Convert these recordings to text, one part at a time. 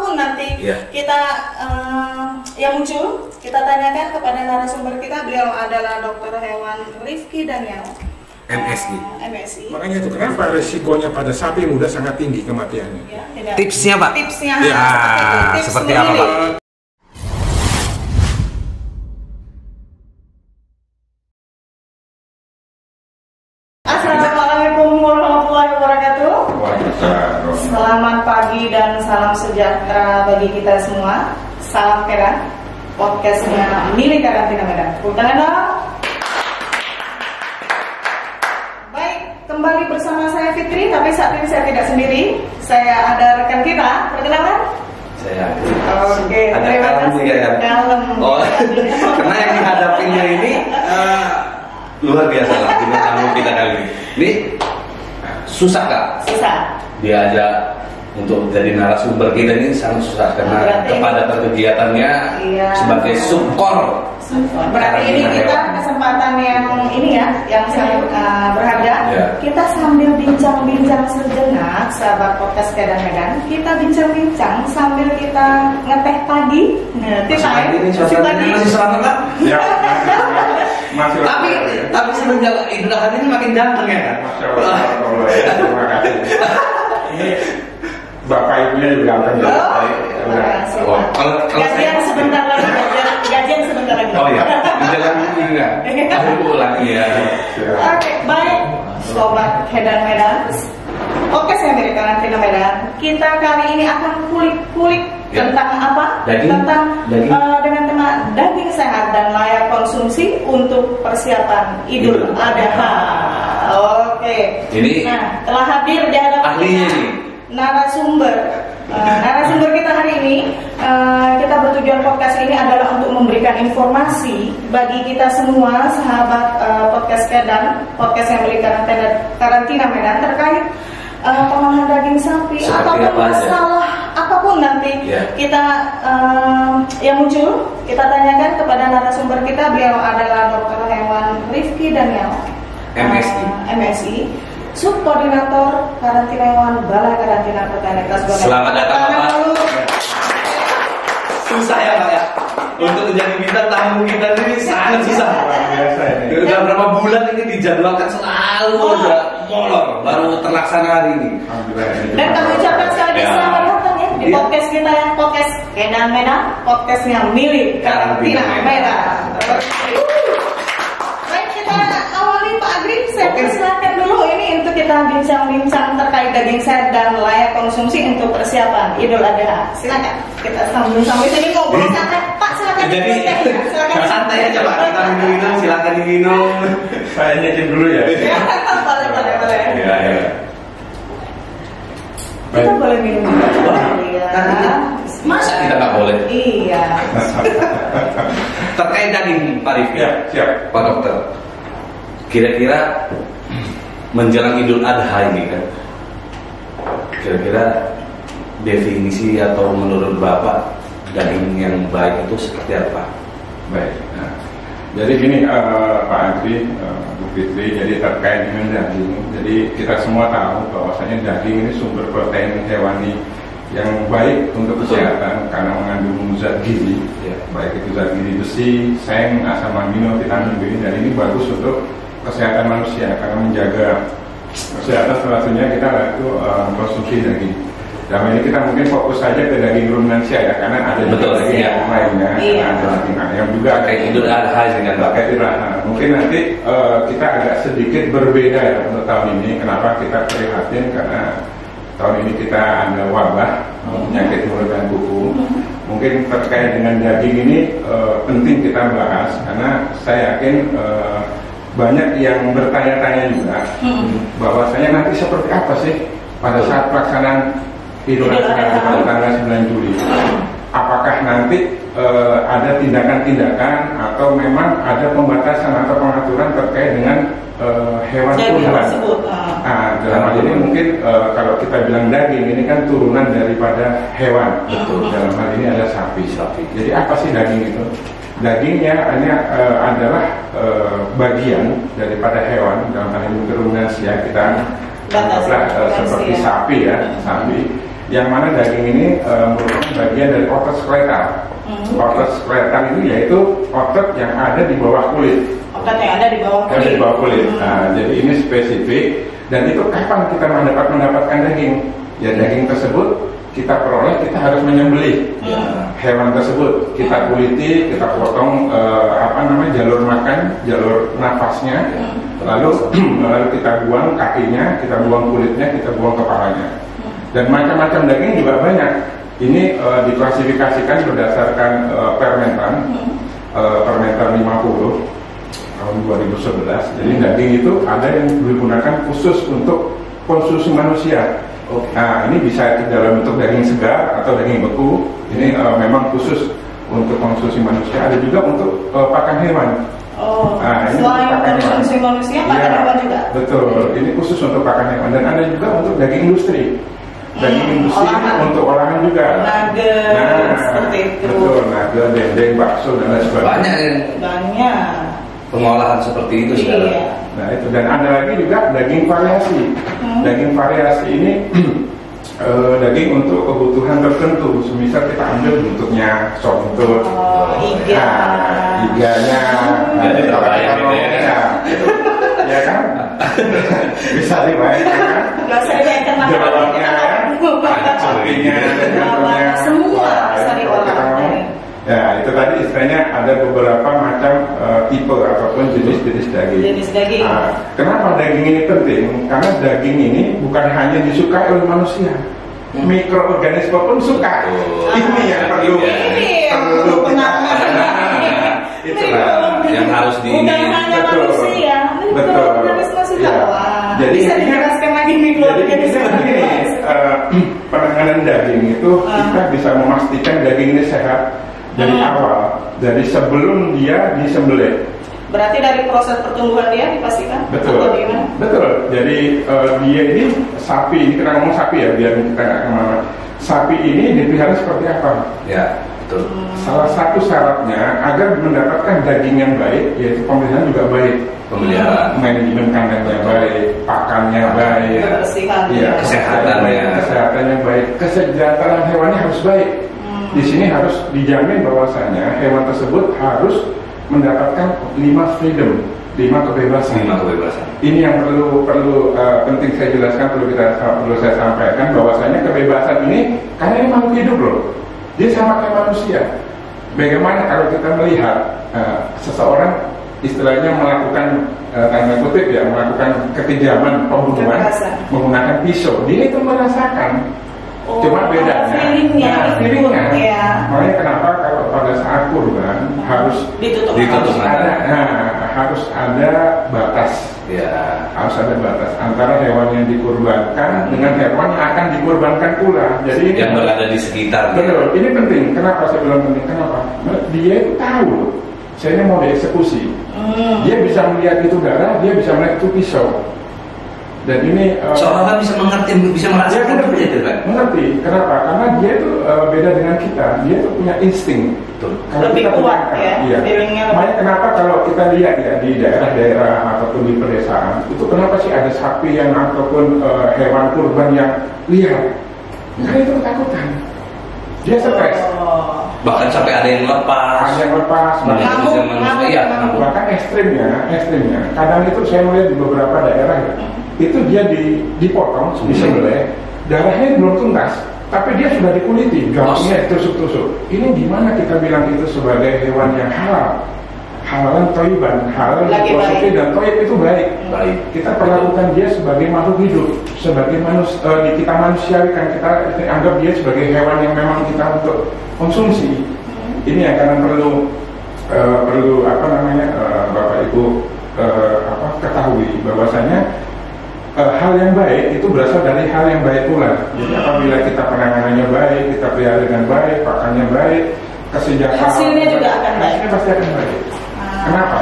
apapun nanti kita yang muncul, kita tanyakan kepada narasumber kita. Beliau adalah dokter hewan Rifki Daniel, MSI. Makanya itu kenapa resikonya pada sapi muda sangat tinggi kematiannya. Ya, tipsnya Pak? Tipsnya seperti apa Pak? Assalamualaikum warahmatullahi wabarakatuh. Selamat pagi dan salam sejahtera bagi kita semua. Salam Kedan, podcastnya milik Karantina Medan. Tangan dong. Baik, kembali bersama saya Fitri, tapi saat ini saya tidak sendiri. Saya ada rekan kita, perkenalkan. Saya. Oke, terima kasih. Kalem. Oh, karena yang dihadapinya ini luar biasa lah bintang tamu kita kali ini. Ini susah Kak? Susah. Diajak untuk jadi narasumber kita ini sangat susah karena kepadatan kegiatannya sebagai subkor. Berarti ini kita kesempatan yang ini ya, yang sangat berharga. Kita sambil bincang-bincang sejenak, sahabat podcast Kedan Medan. Kita bincang-bincang sambil kita ngeteh pagi. Masih selamat Kak? Ya. Masih tapi semenjak Idul Adha ini makin ganteng ya kan? Terima kasih. Ini bapak ibunya juga ganteng ya. Gajian sebentar lagi. Gajian sebentar lagi. Oh iya, jalan juga. Aku lagi ya. Oke, baik, sobat Kedan Medan. Oke, saya dari Karantina Medan. Kita kali ini akan kulik-kulik tentang apa? Tentang dengan tema daging sehat dan layak konsumsi untuk persiapan Idul Adha. Oke. Nah, telah hadir di hadapan kita narasumber kita hari ini. Kita bertujuan podcast ini adalah untuk memberikan informasi bagi kita semua sahabat podcast Kedan, podcast yang milik Karantina Medan terkait pengolahan daging sapi ataupun masalah apapun nanti kita yang muncul, kita tanyakan kepada narasumber kita. Beliau adalah dokter hewan Rifki Daniel, MSI, subkoordinator karantina hewan Balai Karantina Pertanian Kasbon. Selamat datang Bapak. Susah ya Pak ya, untuk menjadi bintang tamu kita ini sangat susah. Udah berapa bulan ini dijadwalkan selalu udah molor, baru terlaksana hari ini. Dan kami ucapkan sekali lagi selamat datang ya di podcast kita ya, podcast Kedan Medan, podcastnya milik Karantina Medan. Baik, kita awali Pak Agri, saya persilakan dulu ini untuk kita bincang-bincang terkait daging sehat dan layak konsumsi untuk persiapan Idul Adha. Silakan kita sambil sini ngobrol santai. Pak, silakan. Jadi santai aja Pak, kita minum, silakan diminum. Saya nyicip dulu ya. Boleh. Iya. Kita boleh minum juga. Masa kita nggak boleh? Iya. Terkait daging Pak Rifki, siap. Pak Dokter. Kira-kira menjelang Idul Adha ini kan, kira-kira definisi atau menurut Bapak daging yang baik itu seperti apa? Baik. Nah, jadi gini Pak Andri, Bu Fitri, jadi terkait dengan daging. Jadi kita semua tahu bahwasanya daging ini sumber protein hewani yang baik untuk kesehatan karena mengandung zat gizi, baik itu zat gizi besi, seng, asam amino, vitamin B, dan ini bagus untuk kesehatan manusia karena menjaga kesehatan. Salah satunya kita itu konsumsi daging. Dalam ini kita mungkin fokus saja ke daging ruminansia ya, karena ada daging yang lainnya, ada daging ayam juga. Kayak Idul Adha dengan pakai Idul Adha. Mungkin nanti kita agak sedikit berbeda ya untuk tahun ini. Kenapa kita prihatin? Karena tahun ini kita ada wabah penyakit mulut dan kuku. Mungkin terkait dengan daging ini penting kita bahas karena saya yakin banyak yang bertanya-tanya juga bahwasanya nanti seperti apa sih pada saat pelaksanaan Idul Adha pada tanggal 9 Juli. Apakah nanti ada tindakan-tindakan atau memang ada pembatasan atau pengaturan terkait dengan hewan kurban. Nah, dalam hal ini mungkin kalau kita bilang daging ini kan turunan daripada hewan. Dalam hal ini ada sapi. Jadi apa sih daging itu? Dagingnya hanya adalah bagian daripada hewan. Dalam hal ini ruminansia kita anggaplah seperti sapi ya, sapi. yang mana daging ini merupakan bagian dari otot skeletal. Otot skeletal ini yaitu otot yang ada di bawah kulit. Otot yang ada di bawah kulit. Di bawah kulit. Nah, jadi ini spesifik. Dan itu kapan kita mendapatkan daging? Ya daging tersebut kita peroleh, kita harus menyembelih hewan tersebut. Kita kuliti, kita potong jalur makan, jalur nafasnya, lalu kita buang kakinya, kita buang kulitnya, kita buang kepalanya. Dan macam-macam daging juga banyak. Ini diklasifikasikan berdasarkan Permentan 50 tahun 2011. Jadi daging itu ada yang digunakan khusus untuk konsumsi manusia. Nah, ini bisa dalam bentuk daging segar atau daging beku. Ini memang khusus untuk konsumsi manusia. Ada juga untuk pakan hewan. Nah, ini selain konsumsi manusia, pakan hewan juga. Betul. Ini khusus untuk pakan hewan. Dan ada juga untuk daging industri. Daging industri untuk olahan juga. Nugget, seperti itu. Betul. Nugget, dendeng, bakso dan lain sebagainya. Banyak. Pengolahan seperti itu sekarang. Iya. Nah itu, dan ada lagi juga daging variasi. Daging variasi ini daging untuk kebutuhan tertentu. Semisal kita ambil bentuknya sontut, iganya, ya kan? Bisa dibayangkan. Jerawatnya, semua bisa diolah. Ya, itu tadi istilahnya ada beberapa macam tipe ataupun jenis-jenis daging. Nah, kenapa daging ini penting? Karena daging ini bukan hanya disukai oleh manusia, mikroorganisme pun suka. Ini yang perlu itulah yang harus bukan hanya manusia, mikroorganisme suka. Jadi bisa dijelaskan lagi mikroorganisme. Penanganan daging itu kita bisa memastikan daging ini sehat dari awal, dari sebelum dia disembelih. Berarti dari proses pertumbuhan dia dipastikan? Betul. Betul. Jadi dia ini sapi, ini kita ngomong sapi ya, biar kita nggak kemana. Sapi ini dipelihara seperti apa? Ya, betul. Salah satu syaratnya agar mendapatkan daging yang baik, yaitu pemeliharaan juga baik. Pemeliharaan, manajemen kandangnya baik, pakannya baik, kesehatannya baik, kesejahteraan hewannya harus baik. Di sini harus dijamin bahwasanya hewan tersebut harus mendapatkan 5 freedom, 5 kebebasan. Ini yang perlu penting saya jelaskan, perlu saya sampaikan bahwasanya kebebasan ini karena ini makhluk hidup loh. Dia sama kayak manusia. Bagaimana kalau kita melihat seseorang istilahnya melakukan tanda kutip ya, melakukan kekejaman pembunuhan menggunakan pisau, dia itu merasakan. Cuma bedanya feelingnya. Makanya kenapa kalau pada saat kurban harus harus ada batas. Ya, harus ada batas antara hewan yang dikurbankan dengan hewan yang akan dikurbankan pula. Jadi ini yang berada di sekitar. Betul. Ini penting. Kenapa saya bilang penting? Kenapa? Dia itu tahu saya mau dieksekusi. Dia bisa melihat itu darah, dia bisa melihat itu pisau. Dan ini seorang bisa mengerti, bisa merasakan itu kan? Mengerti. Kenapa? Karena dia itu beda dengan kita. Dia itu punya insting. Lebih kuat ya. Iya. Makanya kenapa kalau kita lihat ya di daerah-daerah ataupun di pedesaan itu kenapa sih ada sapi yang ataupun hewan kurban yang liar? Karena itu ketakutan. Dia stres. Bahkan sampai ada yang lepas. Bahkan ekstrimnya. Kadang itu saya melihat di beberapa daerah ya. Itu dia dipotong, disembelih, darahnya belum tuntas, tapi dia sudah dikuliti, gampangnya tusuk-tusuk. Ini gimana kita bilang itu sebagai hewan yang halal? Halalan toiban, halal positif dan toib itu baik. Kita perlakukan dia sebagai makhluk hidup, sebagai kita manusiawikan, kita anggap dia sebagai hewan yang memang kita untuk konsumsi. Ini yang karena perlu Bapak Ibu ketahui bahwasanya hal yang baik itu berasal dari hal yang baik pula. Jadi apabila kita penanganannya baik, kita pelihara dengan baik, pakannya baik, kesejahteraan hasilnya juga akan baik. Hasilnya pasti akan baik. Kenapa?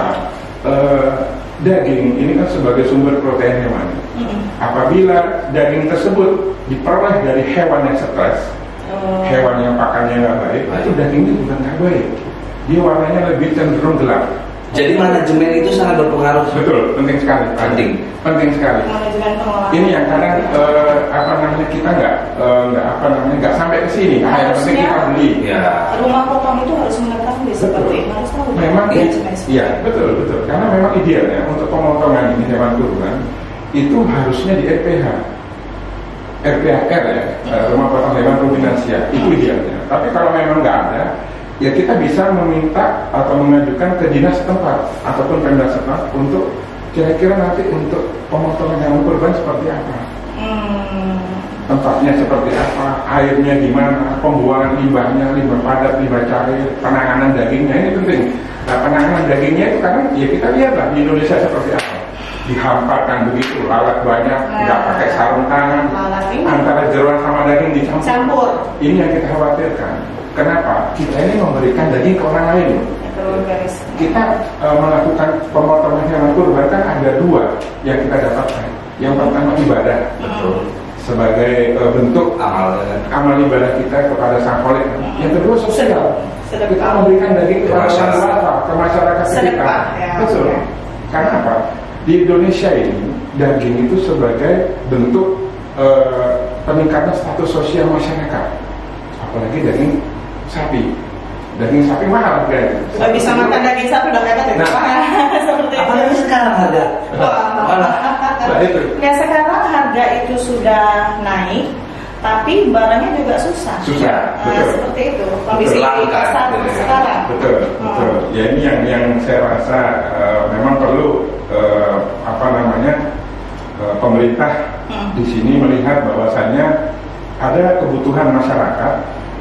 Daging ini kan sebagai sumber protein hewan. Apabila daging tersebut diperoleh dari hewan yang stres, hewan yang pakannya nggak baik, itu dagingnya bukan nggak baik. Dia warnanya lebih cenderung gelap. Jadi manajemen itu sangat berpengaruh. Betul, penting sekali. Penting sekali. Manajemen pengelolaan. Ini yang kadang kita nggak sampai ke sini. Yang penting kita beli. Ya. Rumah potong itu harus mengetahui seperti itu, harus tahu. Memang iya, betul. Karena memang idealnya untuk pemotongan ini hewan kurban itu harusnya di RPHR ya, rumah potong hewan ruminansia, itu idealnya. Tapi kalau memang nggak ada, ya kita bisa meminta atau mengajukan ke dinas setempat ataupun pemda setempat untuk kira-kira nanti untuk pemotongan hewan kurban seperti apa, tempatnya seperti apa, airnya gimana, pembuangan limbahnya, limbah padat, limbah cair, penanganan dagingnya, ini penting. Nah, penanganan dagingnya itu karena ya kita lihatlah di Indonesia seperti apa, dihampakan begitu, lalat banyak, nggak pakai sarung tangan, antara jeroan sama daging dicampur. Ini yang kita khawatirkan. Kenapa? Kita ini memberikan daging ke orang lain. Kita melakukan pemotongan hewan kurban kan ada dua yang kita dapatkan. Yang pertama ibadah, sebagai bentuk amal ibadah kita kepada Sang Khalik. Yang kedua sosial. Kita memberikan daging kepada masyarakat, ke masyarakat sekitar. Betul. Karena apa? Di Indonesia ini daging itu sebagai bentuk peningkatan status sosial masyarakat. Apalagi daging sapi. Daging sapi mahal kan? Sudah bisa makan daging sapi udah hebat ya. Seperti itu. Apalagi sekarang harga. Ya sekarang harga itu sudah naik, tapi barangnya juga susah. Betul. Seperti itu. Kondisi pasar sekarang. Betul. Ya ini yang saya rasa memang perlu pemerintah di sini melihat bahwasannya ada kebutuhan masyarakat.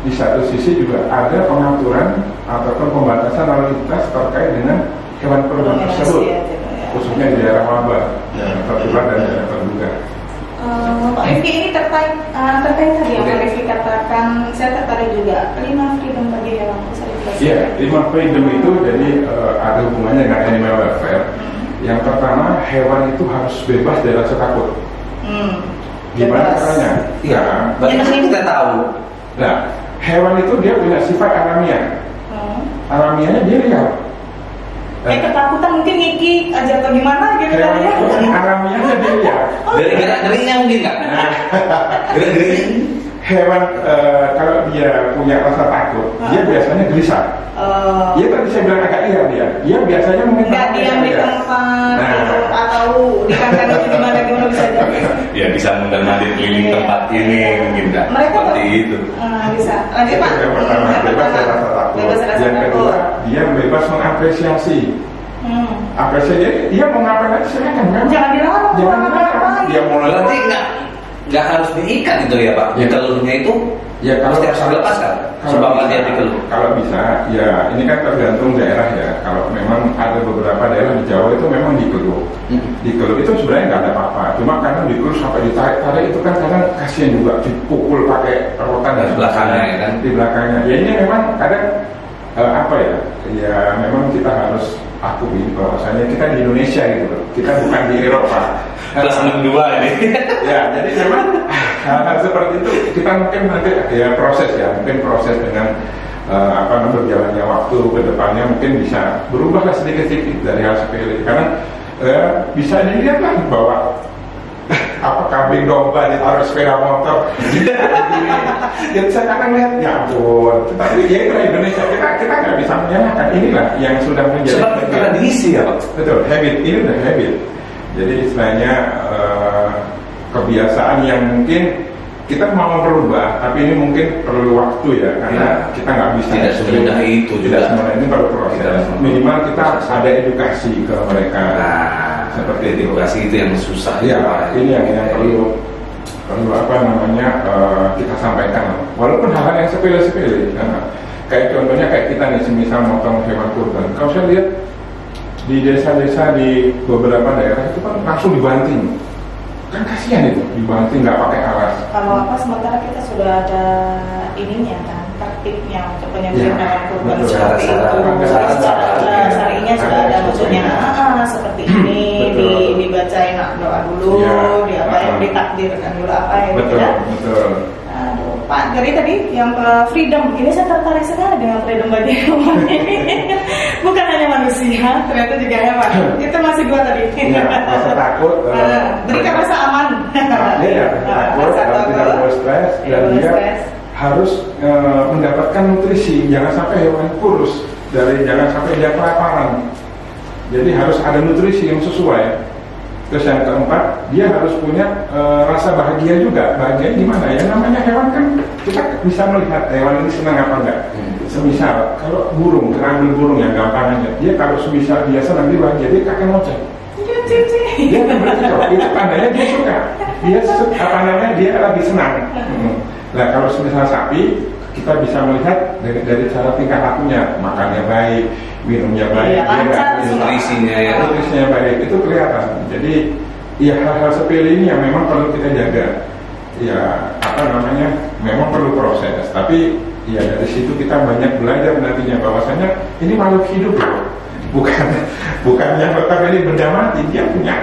Di satu sisi juga ada pengaturan ataupun pembatasan lalu lintas terkait dengan hewan kurban tersebut, khususnya di daerah wabah, yang tertular dan yang terduga. Pak Rifki ini terkait tadi yang Pak Rifki katakan, saya tertarik juga 5 freedom bagi hewan. Iya, 5 freedom itu jadi ada hubungannya dengan animal welfare. Yang pertama, hewan itu harus bebas dari rasa takut. Gimana caranya? Iya, bagaimana kita tahu? Nah, hewan itu dia punya sifat alamiah. Alamiahnya dia lihat. Ketakutan mungkin ngikik aja atau gimana gitu kan ya. Alamiahnya dia lihat. Dari gerak-geriknya mungkin nggak? Gerak-gerik hewan kalau dia punya rasa takut, dia biasanya gelisah. Dia kan bisa bilang agak liar dia biasanya mungkin nggak diam di tempat atau di kandang itu gimana bisa jadi. Ya bisa mundar-mandir keliling tempat ini mungkin nggak seperti itu. Bisa. Lanjut Pak. Yang pertama bebas dari rasa takut. Yang kedua dia bebas mengapresiasi. Apresiasi dia mau ngapain aja silakan. Jangan dilarang. Dia mau berarti nggak harus diikat itu ya Pak. Ya telurnya itu ya kalau harus dilepaskan. Sebab dia dikeluh. Kalau bisa, ya ini kan tergantung daerah ya. Kalau memang ada beberapa daerah di Jawa itu memang dikeluh. Dikeluh itu sebenarnya nggak ada apa-apa. Cuma karena dikeluh sampai ditarik-tarik itu kan kadang kasihan juga, dipukul pakai rotan dan belakangnya ya kan. Di belakangnya. Ya ini memang kadang ya memang kita harus akui bahwasanya kita di Indonesia gitu. Kita bukan di Eropa. Plus 62 ini. Ya, jadi memang hal-hal seperti itu kita mungkin nanti ya proses dengan berjalannya waktu ke depannya mungkin bisa berubahlah sedikit-sedikit dari hal sepele. Karena bisa dilihatlah bahwa kambing domba ditaruh sepeda motor. Jadi saya akan lihat ya ampun. Tapi ya itu Indonesia, kita nggak bisa menyalahkan, inilah yang sudah menjadi tradisi ya Pak. Betul, habit, ini udah habit. Jadi istilahnya kebiasaan yang mungkin kita mau berubah, tapi ini mungkin perlu waktu ya, karena kita nggak bisa. Tidak semudah itu juga. Semudah ini perlu proses. Minimal kita ada edukasi ke mereka. Seperti edukasi itu yang susah. Ya, ini yang perlu kita sampaikan. Walaupun hal-hal yang sepele-sepele, kayak contohnya kayak kita nih, semisal motong hewan kurban. Kalau saya lihat di desa-desa di beberapa daerah itu kan langsung dibanting. Kan kasihan itu, dibanting nggak pakai alas. Kalau sementara kita sudah ada ininya kan, tertibnya untuk penyembelihan hewan kurban seperti itu. Syarinya sudah ada, maksudnya seperti ini, dibacain doa dulu, ditakdirkan dulu apa ya. Betul. Aduh, Pak Gary tadi yang freedom, ini saya tertarik sekali dengan freedom bagi hewan ini. Bukan hanya manusia, ternyata juga hewan. Itu masih dua tadi. Ya, rasa takut, berikan rasa aman. Iya, takut, tidak boleh stres, dan dia harus mendapatkan nutrisi. Jangan sampai hewan kurus, jangan sampai dia kelaparan. Jadi harus ada nutrisi yang sesuai. Terus yang keempat, dia harus punya rasa bahagia juga. Bahagia gimana? Yang namanya hewan kan kita bisa melihat hewan ini senang apa enggak. Semisal kalau burung, kita ambil burung yang gampang aja. Dia kalau semisal dia senang, dia bahagia, dia akan ngoceh. Dia akan bercocok. Itu tandanya dia suka. Dia apa namanya? Dia lagi senang. Nah kalau semisal sapi, kita bisa melihat dari cara tingkah lakunya, makannya baik, minumnya baik, nutrisinya baik, itu kelihatan. Jadi ya hal-hal sepele ini yang memang perlu kita jaga. Ya apa namanya, memang perlu proses. Tapi ya dari situ kita banyak belajar nantinya bahwasanya ini makhluk hidup loh. Bukan yang tetap ini benda mati, dia punya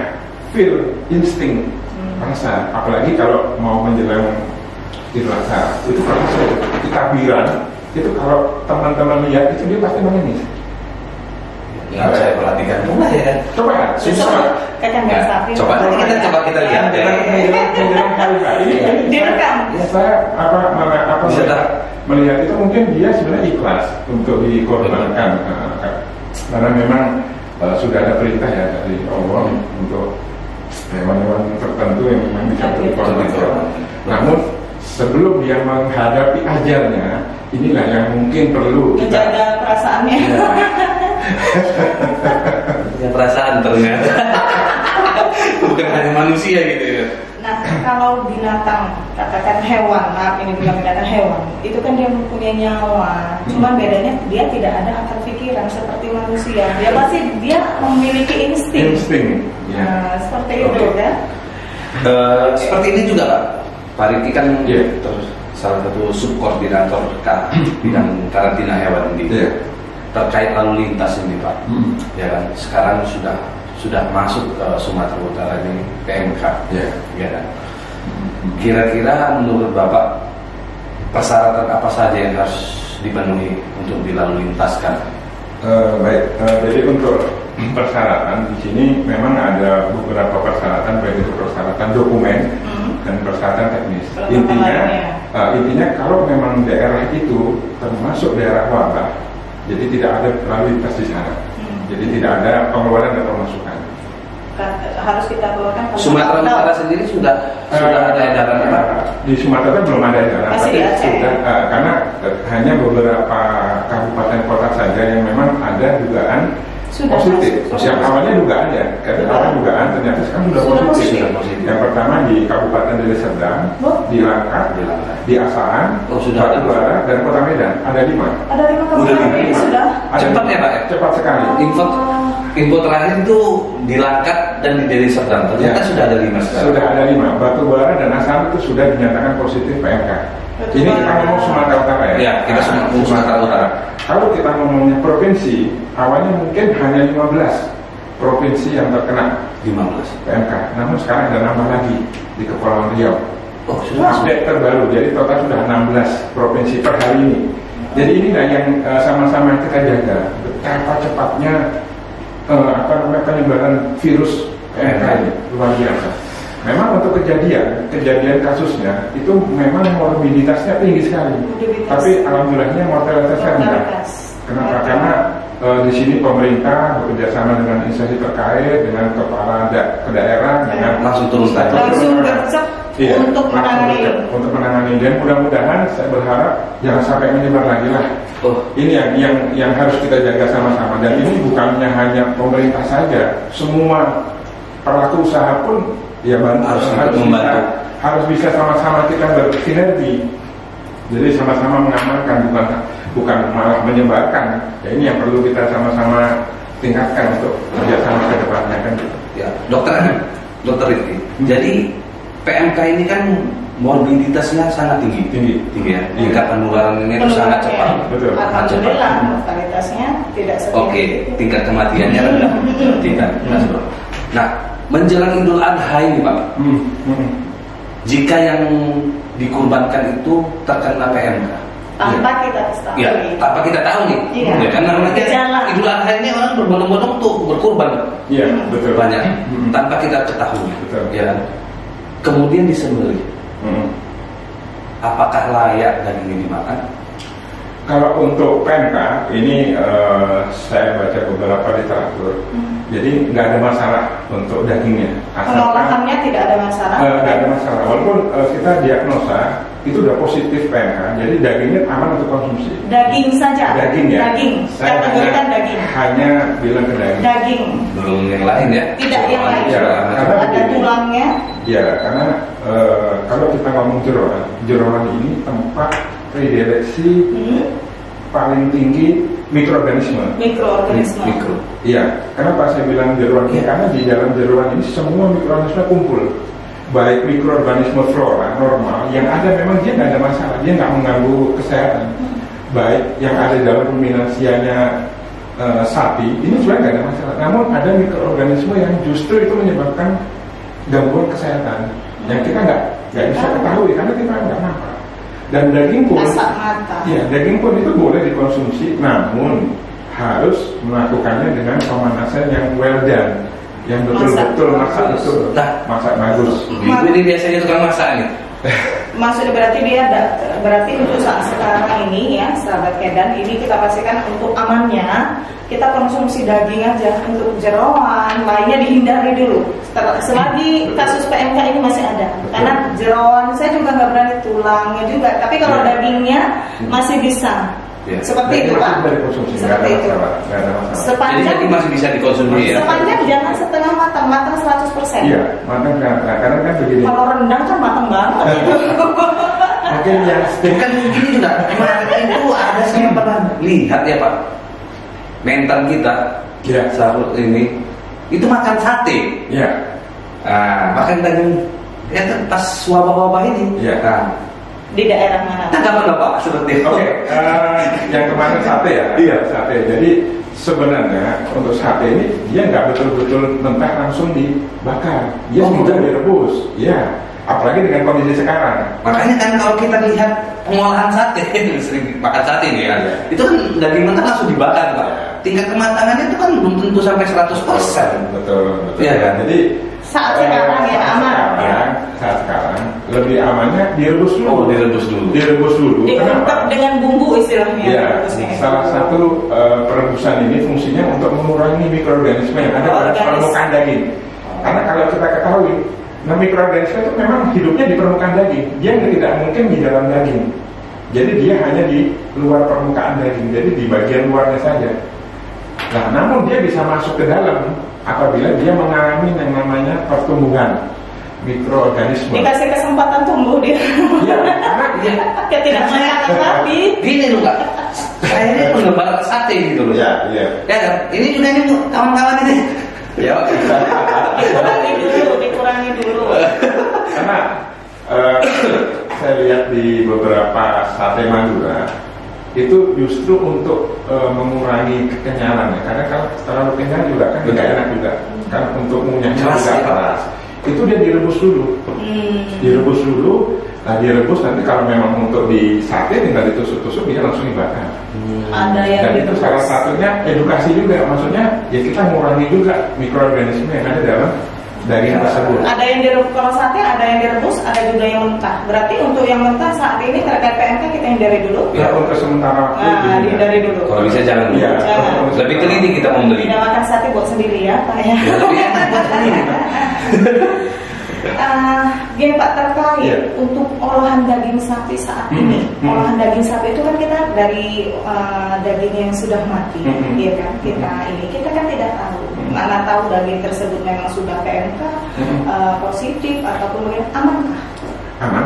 feel, insting, rasa. Apalagi kalau mau menjelang Idul Adha, itu kalau takbiran, itu kalau teman-teman lihat itu dia pasti menangis. Ya, saya perhatikan mulai ya. Coba, susah. Coba kita lihat. Menjelang hari ini direkam. Saya melihat itu mungkin dia sebenarnya ikhlas untuk dikorbankan, karena memang sudah ada perintah ya dari Allah untuk hewan-hewan tertentu yang memang bisa dikorbankan. Namun sebelum dia menghadapi ajalnya, inilah yang mungkin perlu kita menjaga perasaannya. Ya, perasaan ternyata bukan hanya manusia gitu ya. Nah, kalau binatang, katakan hewan, maaf ini bukan binatang, hewan, itu kan dia mempunyai nyawa. Cuman bedanya dia tidak ada akal pikiran seperti manusia. Dia memiliki insting. Ya. Nah, seperti itu kan. Seperti ini juga Pak Riki kan salah satu subkoordinator bidang karantina hewan ini. Terkait lalu lintas ini Pak, ya kan sekarang sudah masuk ke Sumatera Utara ini PMK, ya kan. Kira-kira menurut Bapak persyaratan apa saja yang harus dipenuhi untuk dilalu lintaskan? Baik, jadi untuk persyaratan di sini memang ada beberapa persyaratan, baik itu persyaratan dokumen dan persyaratan teknis. Intinya kalau memang daerah itu termasuk daerah wabah, jadi tidak ada lalu lintas di sana. Jadi tidak ada pengeluaran dan pemasukan. Harus kita keluarkan. Sumatera Utara sendiri sudah ada edaran apa? Di Sumatera belum ada edaran, tapi sudah karena hanya beberapa kabupaten kota saja yang memang ada dugaan positif. Yang awalnya dugaan ya, karena dugaan ternyata sekarang sudah positif. Yang pertama di Kabupaten Deli Serdang, di Langkat, di Asahan, Batu Bara, dan Kota Medan. Ada 5. Ada 5 kabupaten ini sudah. Cepat ya Pak? Cepat sekali. Info terakhir itu di Langkat dan di Deli Serdang. Ternyata sudah ada 5 sekarang. Sudah ada 5. Batu Bara dan Asahan itu sudah dinyatakan positif PMK. Ini kita ngomong Sumatera Utara ya? Ya, kita ngomong Sumatera Utara. Kalau kita ngomongnya provinsi, awalnya mungkin hanya 15 provinsi yang terkena 15 PMK. Namun sekarang ada nambah lagi di Kepulauan Riau. Oh, sudah update terbaru. Jadi total sudah 16 provinsi per hari ini. Jadi inilah yang sama-sama kita jaga. Betapa cepatnya penyebaran virus PMK ini luar biasa. Memang untuk kejadian kasusnya itu memang morbiditasnya tinggi sekali. Tapi alhamdulillahnya mortalitasnya rendah. Kenapa? Karena di sini pemerintah bekerjasama dengan instansi terkait, dengan kepala daerah, dengan langsung turun gercep untuk menangani. Dan mudah-mudahan saya berharap jangan sampai menyebar lagi lah. Ini yang harus kita jaga sama-sama. Dan ini bukannya hanya pemerintah saja, semua pelaku usaha pun ya harus bisa sama-sama kita bersinergi. Jadi sama-sama mengamankan, bukan malah menyebarkan. Ya ini yang perlu kita sama-sama tingkatkan untuk kerjasama ke depannya kan. Ya, dokter Rifki. Jadi PMK ini kan morbiditasnya sangat tinggi ya. Tingkat penularan ini itu sangat cepat. Betul. Alhamdulillah mortalitasnya tidak setinggi. Oke, tingkat kematiannya rendah. Nah, menjelang Idul Adha ini Pak, jika yang dikurbankan itu terkena PMK. Tanpa kita tahu. Ya, tanpa kita tahu nih. Iya. Ya kan namanya Idul Adha ini orang berbondong-bondong untuk berkurban. Iya, betul. Banyak. Tanpa kita ketahui. Betul. Ya kan? Kemudian disembelih. Apakah layak daging ini dimakan? Kalau untuk PMK ini saya baca beberapa literatur, jadi nggak ada masalah untuk dagingnya. Pengolahannya tidak ada masalah. Nggak ada masalah. Walaupun kita diagnosa itu udah positif PMK, jadi dagingnya aman untuk konsumsi. Daging saja. Daging ya. Daging. Saya kategorikan daging. Hanya bilang ke daging. Daging. Belum yang lain ya? Tidak yang lain. Ya, karena ada tulangnya. Ya, karena kalau kita ngomong jeroan ini tempat predileksi paling tinggi mikroorganisme. Mikro. Iya, kenapa saya bilang jeroan ini? Karena di dalam jeroan ini semua mikroorganisme kumpul. Baik mikroorganisme flora normal yang ada memang dia nggak ada masalah, dia nggak mengganggu kesehatan. Baik yang ada dalam ruminansianya sapi ini sebenarnya nggak ada masalah. Namun ada mikroorganisme yang justru itu menyebabkan gangguan kesehatan yang kita nggak bisa ketahui karena kita nggak nampak. Dan daging pun, ya daging pun itu boleh dikonsumsi, namun harus melakukannya dengan pemanasan yang well done, yang betul-betul masak betul, masak bagus. Ini biasanya tukang masak nih. Maksudnya berarti untuk saat sekarang ini ya sahabat Kedan ini kita pastikan untuk amannya kita konsumsi daging aja. Untuk jeroan lainnya dihindari dulu. Selagi kasus PMK ini masih ada. Karena jeroan saya juga nggak berani tulangnya juga. Tapi kalau dagingnya masih bisa. Ya. Seperti itu Pak. Seperti itu. Sepanjang jadi masih bisa dikonsumsi ya. Sepanjang jangan setengah matang 100%. Iya, matang karena kan begini. Kalau rendang kan matang banget. Mungkin yang bukan begini juga. Kemarin itu ada saya pernah lihat ya Pak. Mental kita, sahur ini itu makan sate. Iya. Makan daging ya pas wabah-wabah ini. Iya. Di daerah mana? Tanggapan Bapak seperti itu. Oke, yang kemarin sate ya? Iya, sate. Jadi sebenarnya untuk sate ini dia nggak betul-betul mentah langsung dibakar. Dia sudah direbus. Ya, apalagi dengan kondisi sekarang. Makanya kan kalau kita lihat pengolahan sate, sering makan sate nih ya, itu kan daging mentah langsung dibakar Pak. Tingkat kematangannya itu kan belum tentu sampai 100%. Betul. Iya kan? Jadi saat sekarang ya aman. Saat sekarang lebih amannya direbus dulu. Direbus dulu. Diungkep dengan bumbu istilahnya. Ya, salah satu perebusan ini fungsinya untuk mengurangi mikroorganisme yang ada pada permukaan daging. Karena kalau kita ketahui, mikroorganisme itu memang hidupnya di permukaan daging. Dia tidak mungkin di dalam daging. Jadi dia hanya di luar permukaan daging. Jadi di bagian luarnya saja. Nah, namun dia bisa masuk ke dalam apabila dia mengalami yang namanya pertumbuhan mikroorganisme. Dikasih kesempatan tumbuh dia. Iya, karena dia tidak makan lagi. Gini loh Kak, saya ini penggemar sate gitu loh. Iya. Ya kan, ini juga ini kawan-kawan ini. Ya. Dikurangi dulu. Karena saya lihat di beberapa sate Madura itu justru untuk mengurangi kekenyalan ya. Karena kalau terlalu kenyal juga kan tidak enak juga. Kan untuk ngunyahnya juga keras. Itu dia direbus dulu. Nah direbus nanti kalau memang untuk di sate tinggal ditusuk-tusuk dia langsung dibakar. Ada yang dan itu salah satunya edukasi juga, maksudnya ya kita mengurangi juga mikroorganisme yang ada dalam daging tersebut. Ada yang direbus, kalau sate ada yang direbus, ada juga yang mentah. Berarti untuk yang mentah saat ini terkait PMK kita hindari dulu. Ya untuk sementara waktu dihindari dulu. Kalau bisa jangan dulu. Ya, lebih teliti kita mau beli. Tidak makan sate buat sendiri ya Pak ya. Lebih enak buat sendiri Pak. Gini Pak, terkait untuk olahan daging sapi saat ini, olahan daging sapi itu kan kita dari daging yang sudah mati, ya kan? Kita kan tidak tahu, mana tahu daging tersebut memang sudah PMK positif ataupun mungkin amankah? Aman.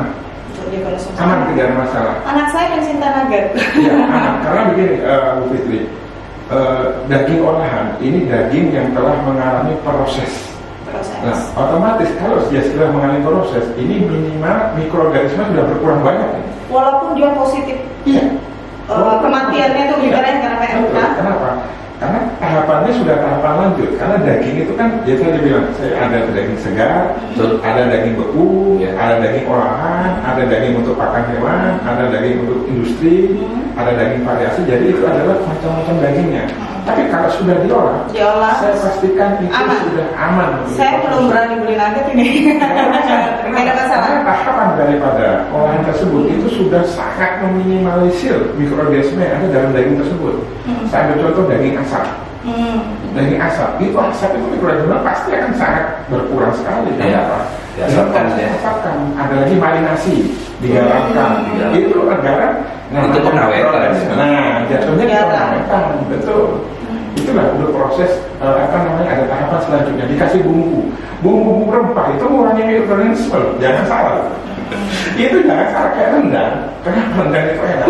Untuk dikonsumsi. Aman, tidak ada masalah. Anak saya pencinta nugget. Ya, aman. Karena begini, Bu Fitri, daging olahan ini daging yang telah mengalami proses. Nah, otomatis kalau dia sudah mengalami proses, ini minimal mikroorganisme sudah berkurang banyak. Walaupun dia positif. Iya. Kematiannya itu lebih banyak karena PMK. Kenapa? Karena tahap tahapannya sudah tahapan lanjut, karena daging itu kan dia tadi bilang ada daging segar, ada daging beku, ada daging olahan, ada daging untuk pakan hewan, ada daging untuk industri, ada daging variasi. Jadi itu adalah macam-macam dagingnya. Tapi kalau sudah diolah, saya pastikan itu sudah aman. Saya belum berani beli nugget ini. Tidak ada masalah. Tahapan daripada olahan tersebut itu sudah sangat meminimalisir mikroorganisme yang ada dalam daging tersebut. Saya ambil contoh daging asap. Daging asap itu mikroorganisme pasti akan sangat berkurang sekali. Kenapa? Diasapkan. Ada lagi marinasi, digaramkan. Itu garam. Itu pengawetan. Nah, jatuhnya itu pengawetan, betul. Itulah udah proses ada tahapan selanjutnya, dikasih bumbu rempah itu mengurangi mikroorganisme, jangan salah. Itu jangan salah kayak rendang, karena rendang itu enak.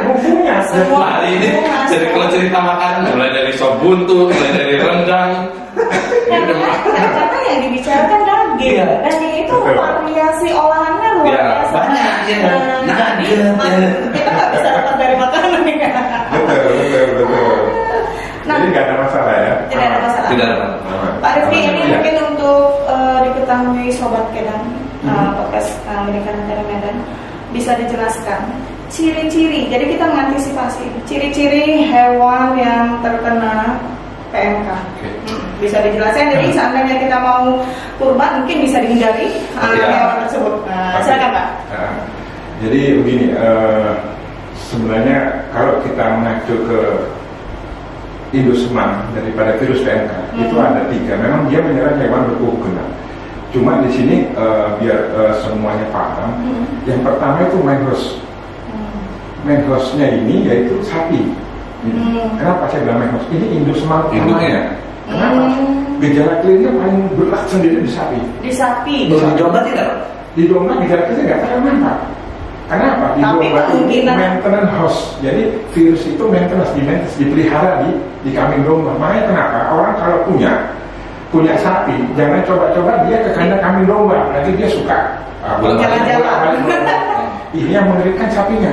Bumbunya semua hari ini. Jadi kalau cerita makanan mulai dari sop buntut, mulai dari rendang. Karena yang dibicarakan daging, daging itu variasi olahannya luar biasa. Banyak kita nggak bisa dapat dari makanan nih. Betul. Jadi nggak ada masalah ya? Tidak ada masalah. Pak Rifki, ini mungkin untuk diketahui Sobat Kedang, podcast Menikah Antara Medan, bisa dijelaskan ciri-ciri. Jadi kita mengantisipasi ciri-ciri hewan yang terkena PMK. Bisa dijelaskan. Jadi seandainya kita mau kurban, mungkin bisa dihindari hewan tersebut. Silakan Pak. Jadi begini. Sebenarnya kalau kita mengacu ke Indoseman daripada virus PMK itu ada 3. Memang dia menyerang hewan berkuku genap. Cuma di sini biar semuanya paham. Yang pertama itu main host. Main hostnya ini yaitu sapi. Kenapa saya bilang main host? Ini Indoseman namanya. Kenapa? Gejala klinisnya paling berat sendiri di sapi. Di sapi. Di domba tidak? Di domba gejala klinisnya nggak terlalu nampak. Kenapa? Di domba ini maintenance host. Jadi virus itu maintenance, dipelihara di kambing domba. Makanya kenapa orang kalau punya sapi, jangan coba-coba dia ke kandang kambing domba, nanti dia suka jalan-jalan. Ini yang mengerikan sapinya.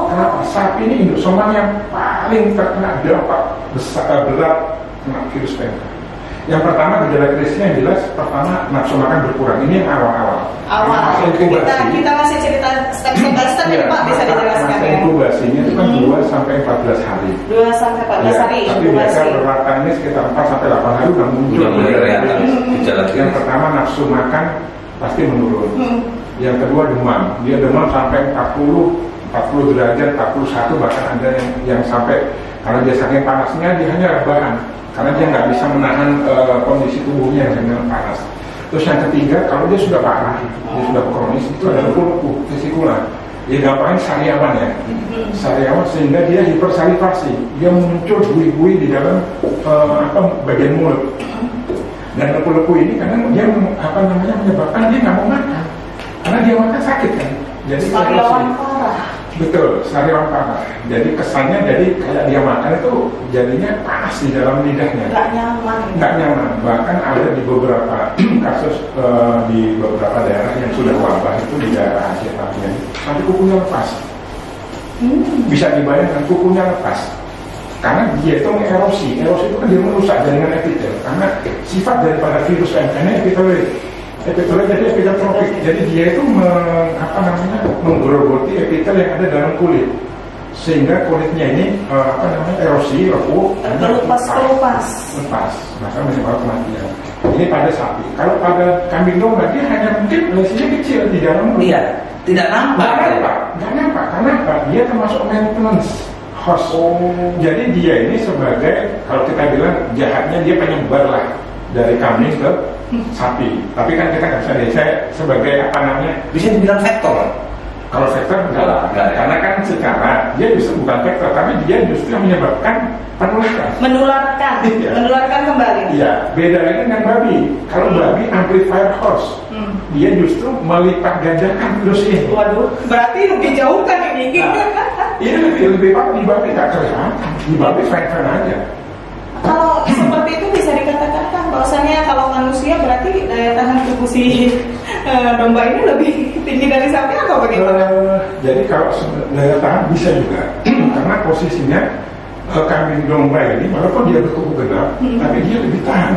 Kenapa? Sapi ini Indoseman yang paling terkena dampak berat kena virus PMK. Yang pertama gejala klinisnya yang jelas, pertama nafsu makan berkurang. Ini yang awal-awal. Kita masih cerita step-step ya, Pak, bisa dijelaskan masa inkubasinya itu kan 2 sampai 14 hari. 2 sampai 14 hari. Tapi biasa berlatannya sekitar 4 sampai 8 hari udah muncul. Yang pertama nafsu makan pasti menurun. Yang kedua demam. Dia demam sampai 40 derajat, 41 bahkan ada yang sampai, karena dia saking panasnya dia hanya rebahan. Karena dia nggak bisa menahan kondisi tubuhnya yang sangat panas. Terus yang ketiga, kalau dia sudah parah, dia sudah kronis, itu ada lepu-lepu vesikular. Dia gampangnya sariawan ya, sariawan sehingga dia hipersalivasi, dia muncul bui-bui di dalam bagian mulut. Dan lepu-lepu ini kadang dia menyebabkan dia nggak mau makan, karena dia makan sakit kan. Jadi sariawan parah. Betul, sariawan parah. Jadi kesannya kayak dia makan itu jadinya panas di dalam lidahnya. Nggak nyaman. Bahkan ada di beberapa kasus di beberapa daerah yang sudah wabah itu di daerah Asia bagian sampai kukunya lepas. Bisa dibayangkan kukunya lepas. Karena dia itu mengerosi. Erosi itu kan dia merusak jaringan epitel. Karena sifat daripada virus PMK-nya epiteloid. Epitelnya jadi epiteltrofik. Jadi dia itu menggerogoti epitel yang ada dalam kulit. Sehingga kulitnya ini erosi, lepuh, lepas. Maka menyebabkan kematian. Ini pada sapi. Kalau pada kambing domba dia hanya mungkin lesinya kecil di dalam kulit. Iya, tidak nampak. Nggak nampak. Karena apa? Dia termasuk maintenance host. Jadi dia ini sebagai, kalau kita bilang jahatnya dia penyebar lah dari kambing ke sapi. Tapi kan kita nggak bisa lihat. Saya sebagai bisa dibilang vektor. Kalau vektor enggak lah, karena kan secara dia justru bukan vektor, tapi dia justru menyebabkan penularan. Menularkan kembali. Iya, beda lagi dengan babi. Kalau babi amplifier host, dia justru melipat gandakan virus ini. Waduh, berarti lebih jauh kan ini? Ini lebih pak di babi nggak kelihatan, di babi fine-fine aja. Kalau seperti itu bisa dikatakan kan bahwasanya kalau manusia berarti daya tahan tubuh si domba ini lebih tinggi dari sapi atau bagaimana? Jadi kalau daya tahan bisa juga karena posisinya kambing domba ini, walaupun dia berkuku genap, tapi dia lebih tahan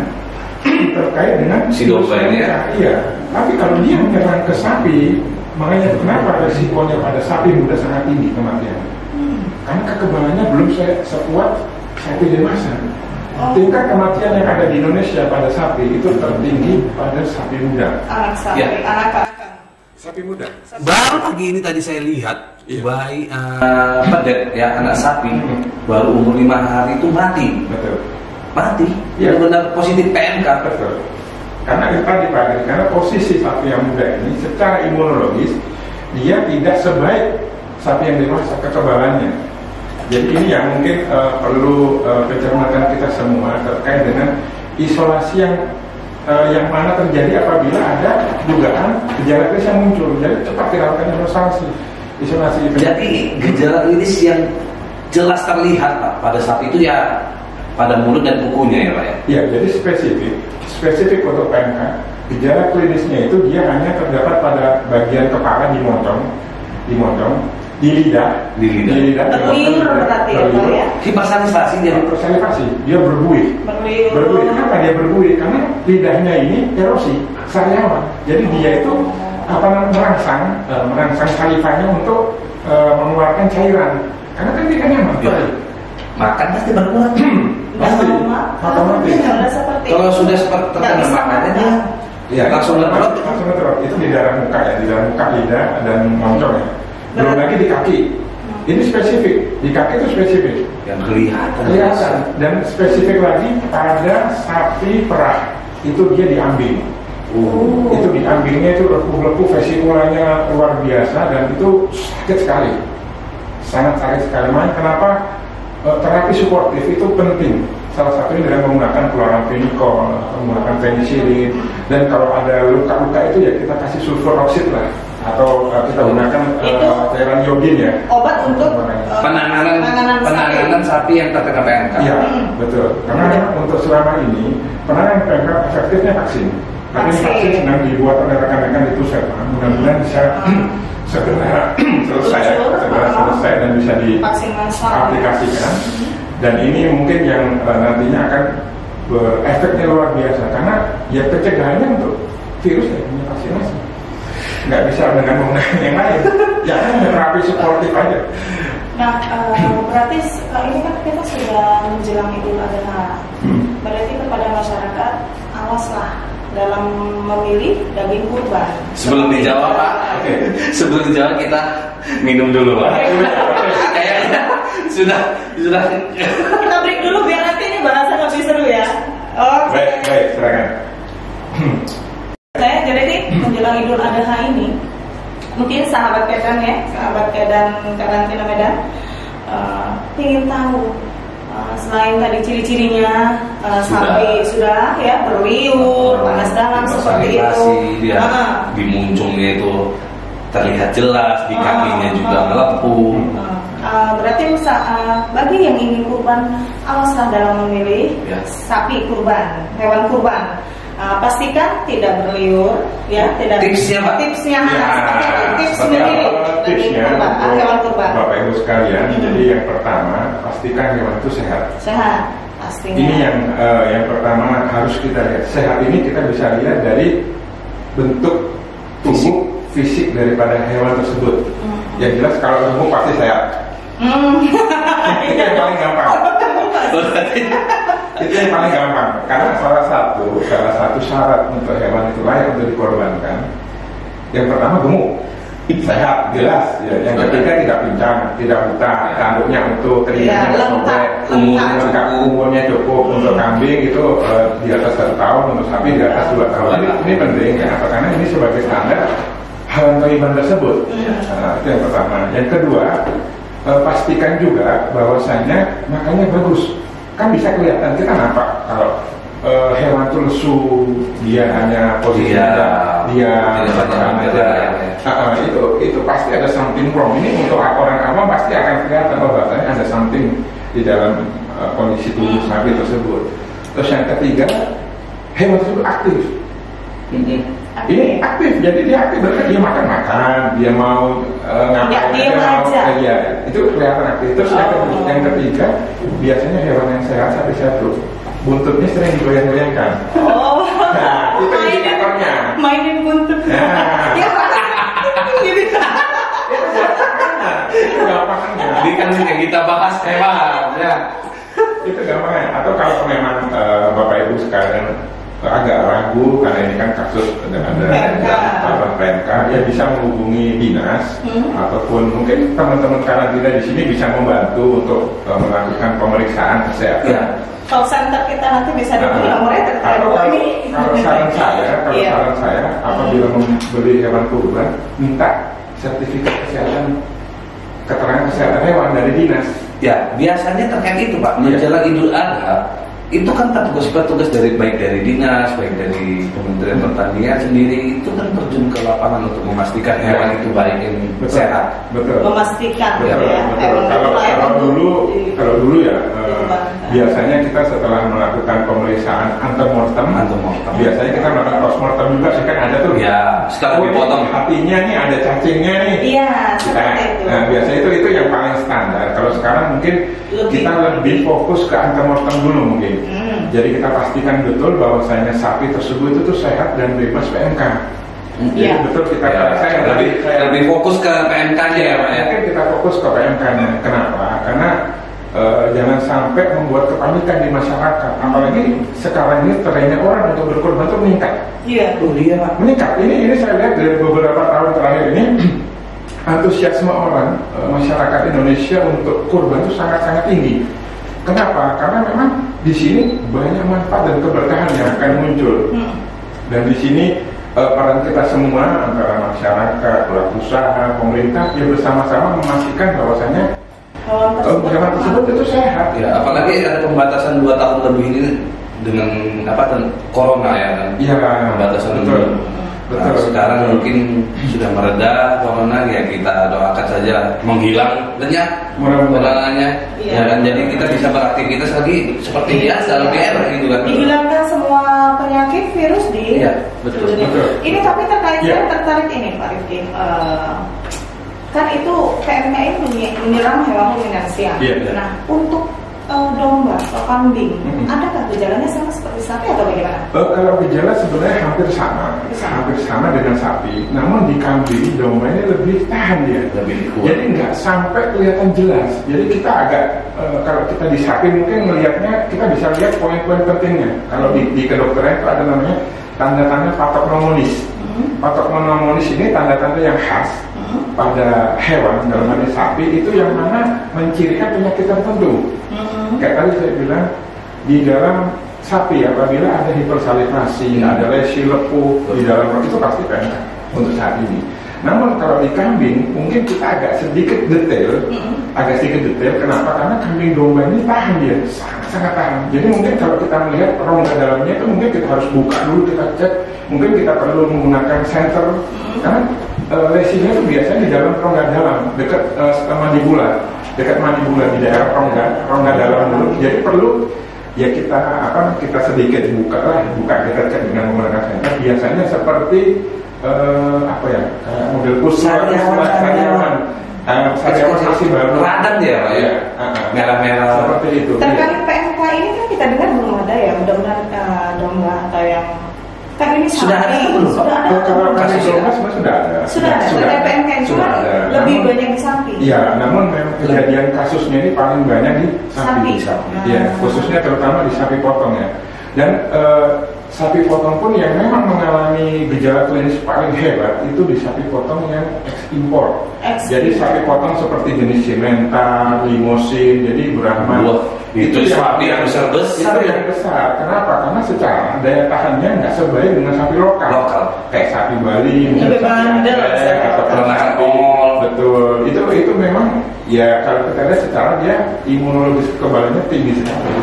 terkait dengan si domba ini ya. Iya. Tapi kalau dia menyerang ke sapi, makanya kenapa resikonya pada sapi muda sangat tinggi kematiannya. Karena kekebalannya belum sekuat sapi dewasa. Tingkat kematian yang ada di Indonesia pada sapi itu tertinggi pada sapi muda. Anak sapi, anak-anak. Sapi muda. Baru pagi ini tadi saya lihat bayi anak sapi baru umur 5 hari itu mati. Betul. Mati. Iya. Benar positif PMK. Betul. Karena itu tadi Pak, karena posisi sapi yang muda ini secara imunologis dia tidak sebaik sapi yang dewasa kekebalannya. Jadi ini yang mungkin perlu pencermatan kita semua terkait dengan isolasi yang mana terjadi apabila ada dugaan gejala klinis yang muncul. Jadi cepat dilakukan isolasi. Jadi gejala klinis yang jelas terlihat Pak pada sapi itu ya pada mulut dan kukunya ya Pak ya? Iya, jadi spesifik untuk PMK, gejala klinisnya itu dia hanya terdapat pada bagian kepala di moncong, di lidah, berliur berarti ya Pak ya? Hipersalivasi dia berbuih. Kenapa dia berbuih? Karena lidahnya ini erosi sariawan, jadi dia itu merangsang salivanya untuk mengeluarkan cairan. Karena kan dia kan nyaman. Makan pasti berkurang. Pasti. Kalau sudah seperti terkena makanannya, ya langsung letrot. Itu di daerah muka ya, di daerah muka, lidah dan moncong ya. Belum lagi di kaki. Ini spesifik. Di kaki itu spesifik. Yang kelihatan. Dan spesifik lagi pada sapi perah. Itu dia diambing. Itu diambingnya itu lepuh-lepuh, vesikulanya luar biasa dan itu sakit sekali. Sangat sakit sekali. Makanya kenapa terapi suportif itu penting. Salah satunya dengan menggunakan chloramphenicol, menggunakan penicillin, dan kalau ada luka-luka itu ya kita kasih sulfur oksid lah, atau kita gunakan cairan iodin ya. Obat untuk penanganan sapi yang terkena PMK. Iya, betul. Karena untuk selama ini penanganan PMK efektifnya vaksin. Tapi vaksin sedang dibuat oleh rekan-rekan di pusat. Mudah-mudahan bisa segera selesai dan bisa diaplikasikan. Dan ini mungkin yang nantinya akan berefeknya luar biasa karena ya pencegahannya untuk virus ya punya vaksinasi. Nggak bisa dengan menggunakan yang lain. Ya hanya terapi suportif aja. Nah, berarti ini kan kita sudah menjelang Idul Adha. Berarti kepada masyarakat awaslah dalam memilih daging kurban. Sebelum dijawab Pak, sebelum dijawab kita minum dulu Pak. Kayaknya sudah. Kita break dulu biar nanti ini bahasa lebih seru ya. Baik, silakan. Saya jadi menjelang Idul Adha ini, mungkin sahabat Kedan karantina Medan ingin tahu selain tadi ciri-cirinya sapi sudah ya berliur, panas dalam seperti itu, di muncungnya itu terlihat jelas, di kakinya juga melepuh. Berarti bagi yang ingin kurban, awaslah dalam memilih sapi kurban, hewan kurban. Pastikan tidak berliur, ya. Tidak. Tipsnya hewan kurban. Bapak Ibu sekalian, jadi yang pertama pastikan hewan itu sehat. Sehat, pastinya. Ini yang pertama harus kita lihat. Sehat ini kita bisa lihat dari bentuk tubuh fisik daripada hewan tersebut. Yang jelas kalau tubuh pasti sehat. Itu yang paling gampang. Itu yang paling gampang. Karena salah satu syarat untuk hewan itu layak untuk dikorbankan. Yang pertama gemuk, sehat, jelas. Ya. Yang ketiga tidak pincang, tidak buta, tanduknya utuh, telinganya sobek, umurnya cukup. Untuk kambing itu di atas 1 tahun, untuk sapi di atas 2 tahun. Ini penting ya, karena ini sebagai standar hewan kurban tersebut. Itu yang pertama. Yang kedua, pastikan juga bahwasanya makannya bagus. Kan bisa kelihatan kita nampak kalau hewan itu lesu, dia hanya posisi itu pasti ada something wrong. Ini untuk orang awam pasti akan kelihatan bahwasanya ada something di dalam kondisi tubuh sapi tersebut. Terus yang ketiga, hewan tersebut aktif. Ini aktif, jadi dia aktif, berarti dia makan, dia mau ngapain, dia mau ya, itu kelihatan aktif. Terus yang ketiga, biasanya hewan yang sehat sapi satu, buntutnya sering digoyang-goyangkan. Oh, nah, itu indikatornya. Mainin buntut. Nah, Ya, gitu. itu gampangnya. Jadi kan yang kita bahas hewan, ya. Itu gampangnya. Atau kalau memang Bapak Ibu sekalian agak ragu karena ini kan kasus ada PMK, ya bisa menghubungi dinas ataupun mungkin teman-teman karantina di sini bisa membantu untuk melakukan pemeriksaan kesehatan. Ya. Call center kita nanti bisa dibeli nomornya terkait ini. Kalau saran saya, apabila membeli hewan kurban, minta sertifikat kesehatan, keterangan kesehatan hewan dari dinas. Ya, biasanya terkait itu Pak, menjelang Idul Adha itu kan petugas-petugas baik dari dinas, baik dari Kementerian Pertanian sendiri itu kan terjun ke lapangan untuk memastikan hewan itu baik dan sehat. Betul. Memastikan betul, ya. Betul. Kalau dulu ya biasanya kita setelah melakukan pemeriksaan antemortem, biasanya kita melakukan postmortem juga sih kan ada tuh. Ya, sekarang dipotong hatinya nih, ada cacingnya nih. Iya, seperti itu. Nah, biasanya itu yang paling standar. Kalau sekarang mungkin kita lebih fokus ke antemortem dulu mungkin. Jadi kita pastikan betul bahwasanya sapi tersebut itu tuh sehat dan bebas PMK. Jadi betul kita lebih fokus ke PMK-nya ya Pak ya. Mungkin kita fokus ke PMK-nya. Kenapa? Karena jangan sampai membuat kepanikan di masyarakat. Apalagi sekarang ini trennya orang untuk berkorban itu meningkat. Iya. Meningkat. Ini saya lihat dari beberapa tahun terakhir ini antusiasme orang masyarakat Indonesia untuk kurban itu sangat-sangat tinggi. Kenapa? Karena memang di sini banyak manfaat dan keberkahan yang akan muncul. Dan di sini peran kita semua antara masyarakat, pelaku usaha, pemerintah ya bersama-sama memastikan bahwasanya hewan tersebut itu sehat. Ya, apalagi ada pembatasan 2 tahun lebih ini dengan corona ya kan. Iya, pembatasan betul. Nah, sekarang mungkin sudah mereda corona, ya kita doakan saja menghilang lenyap coronanya. Ya kan, jadi kita bisa beraktivitas lagi seperti biasa, lebih enak gitu kan. Dihilangkan semua penyakit virus di. Iya, betul. Ini tapi tertarik ini Pak Rifki. Kan itu PMK ini menyerang hewan ruminansia. Nah, untuk domba atau kambing, adakah gejalanya sama seperti sapi atau bagaimana? Kalau gejala sebenarnya hampir sama dengan sapi. Namun di kambing, domba ini lebih tahan dia, lebih kuat. Jadi nggak sampai kelihatan jelas. Jadi kita agak kalau kita di sapi mungkin melihatnya kita bisa lihat poin-poin pentingnya. Kalau di kedokteran itu ada namanya tanda-tanda patognomonis. Patognomonis ini tanda-tanda yang khas pada hewan, dalam hal ini sapi, itu yang mana mencirikan penyakit tertentu. Kayak tadi saya bilang, di dalam sapi apabila ada hipersalivasi, ada lesi lepuh di dalam perut, itu pasti PMK untuk saat ini. Namun kalau di kambing mungkin kita agak sedikit detail. Kenapa? Karena kambing domba ini tahan, dia sangat tahan. Jadi mungkin kalau kita melihat rongga dalamnya itu mungkin kita harus buka dulu, kita cek. Mungkin kita perlu menggunakan senter, karena lesinya itu biasanya di dalam rongga dalam, dekat mandibula di daerah rongga dalam dulu. Jadi perlu ya kita sedikit buka kita cek dengan menggunakan senter. Biasanya seperti kayak model khusus sariawan masih baru radang dia Pak ya, merah-merah seperti itu. Terkait PMK ini kan kita dengar belum ada ya, mudah-mudahan domba atau yang kan ini sudah ada belum? Kalau kasus domba sudah ada. Sudah PMK cuma lebih banyak di sapi. Iya, namun memang kejadian kasusnya ini paling banyak di sapi. Ya, khususnya terutama di sapi potong ya. Dan sapi potong pun yang memang mengalami gejala klinis paling hebat itu di sapi potong yang ekspor. Jadi sapi potong seperti jenis Simmental, Limousin, jadi Brahman. Itu sapi yang besar. Itu yang besar. Kenapa? Karena secara daya tahannya nggak sebaik dengan sapi lokal. Kayak sapi Bali, atau peternakan Ongol. Betul. Itu memang ya kalau kita lihat secara dia imunologis kekebalannya tinggi sekali.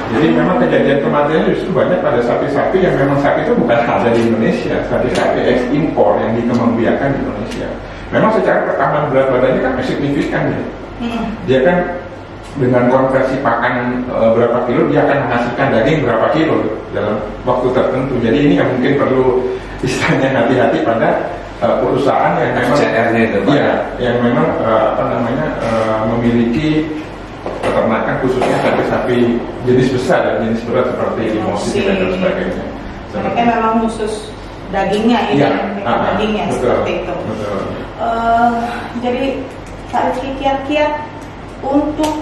Jadi memang kejadian kematian justru banyak pada sapi-sapi yang memang sapi itu bukan ada di Indonesia, sapi-sapi ekspor yang dikembangbiakan di Indonesia. Memang secara pertambahan berat badannya kan signifikan ya. Dia kan dengan konversi pakan berapa kilo, dia akan menghasilkan daging berapa kilo dalam waktu tertentu. Jadi ini yang mungkin perlu istilahnya hati-hati pada perusahaan yang memang yang memang memiliki peternakan khususnya sapi jenis besar dan jenis berat seperti limousine dan sebagainya. Mereka memang khusus dagingnya ini, dagingnya betul, seperti itu. Betul. Jadi Pak Rizky, kiat-kiat untuk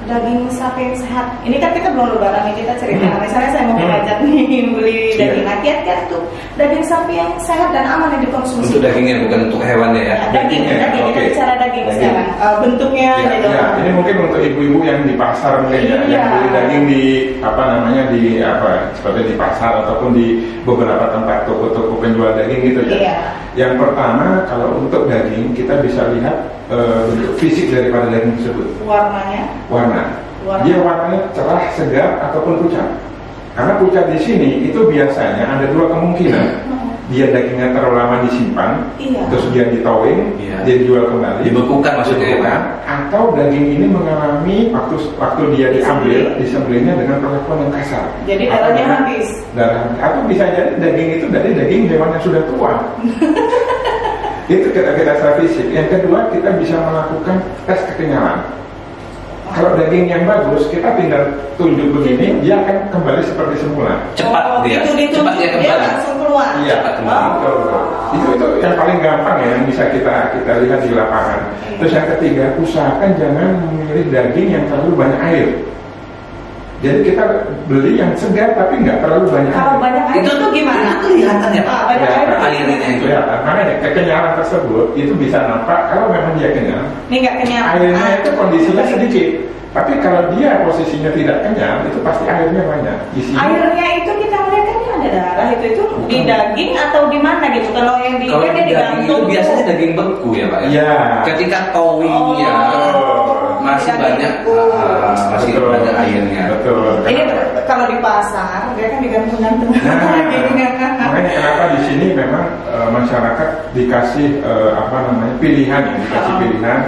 daging sapi yang sehat. Ini kan kita belum lebaran nih, kita cerita. Misalnya saya mau ngajak nih beli daging, kiat-kiat tuh daging sapi yang sehat dan aman yang dikonsumsi. Untuk dagingnya, bukan untuk hewannya ya. Daging. Kita bicara daging sekarang. Bentuknya gitu. Ya, ini mungkin untuk ibu-ibu yang di pasar mungkin yang beli daging di seperti di pasar ataupun di beberapa tempat toko-toko penjual daging gitu ya. Iya. Yang pertama, kalau untuk daging kita bisa lihat bentuk fisik daripada daging tersebut. Warna. Dia warnanya cerah, segar ataupun pucat. Karena pucat di sini itu biasanya ada dua kemungkinan. Dia dagingnya terlalu lama disimpan, terus dia ditowing, dia dijual kembali, dibekukan maksudnya, atau daging ini mengalami waktu dia diambil, disembelihnya dengan perlakuan yang kasar. Jadi darahnya habis. Atau bisa jadi daging itu dari daging hewan yang sudah tua. Itu kita secara fisik. Yang kedua, kita bisa melakukan tes kekenyalan. Kalau daging yang bagus, kita tinggal tunjuk begini, dia akan kembali seperti semula. Cepat dia kembali. Dia langsung keluar. Iya, itu yang paling gampang ya, yang bisa kita lihat di lapangan. Terus yang ketiga, usahakan jangan memilih daging yang terlalu banyak air. Jadi kita beli yang segar tapi nggak terlalu banyak. Kalau banyak air itu gimana? Itu kelihatan ya Pak. Airnya itu ya. Makanya kekenyalan tersebut itu bisa nampak kalau memang dia kenyal. Ini nggak kenyal. Airnya itu kondisinya sedikit. Tapi kalau dia posisinya tidak kenyal, itu pasti airnya banyak. Airnya itu kita melihat kan ada darah itu di daging atau di mana gitu. Kalau yang di ikan dia digantung. Itu biasanya daging beku ya Pak ya. Iya. Ketika towingnya masih banyak banyak airnya. Betul. Ini kalau di pasar dia kan digantung-gantung. Makanya kenapa di sini memang masyarakat dikasih pilihan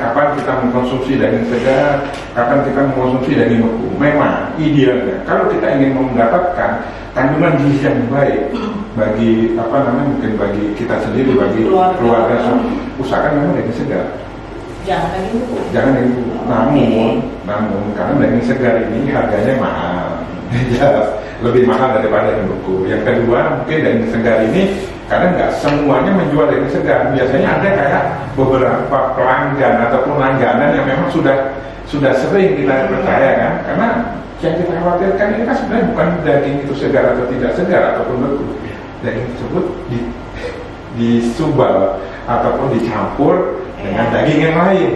kapan kita mengkonsumsi daging segar, kapan kita mengkonsumsi daging beku. Memang idealnya kalau kita ingin mendapatkan kandungan gizi yang baik bagi mungkin bagi kita sendiri, bagi keluarga, usahakan memang daging segar. Jangan daging beku. Namun karena daging segar ini harganya mahal. Lebih mahal daripada daging beku. Yang kedua, mungkin daging segar ini karena nggak semuanya menjual daging segar. Biasanya ada kayak beberapa pelanggan ataupun langganan yang memang sudah sering kita percaya kan. Karena yang kita khawatirkan ini kan sebenarnya bukan daging itu segar atau tidak segar ataupun beku. Daging tersebut disubal ataupun dicampur dengan daging yang lain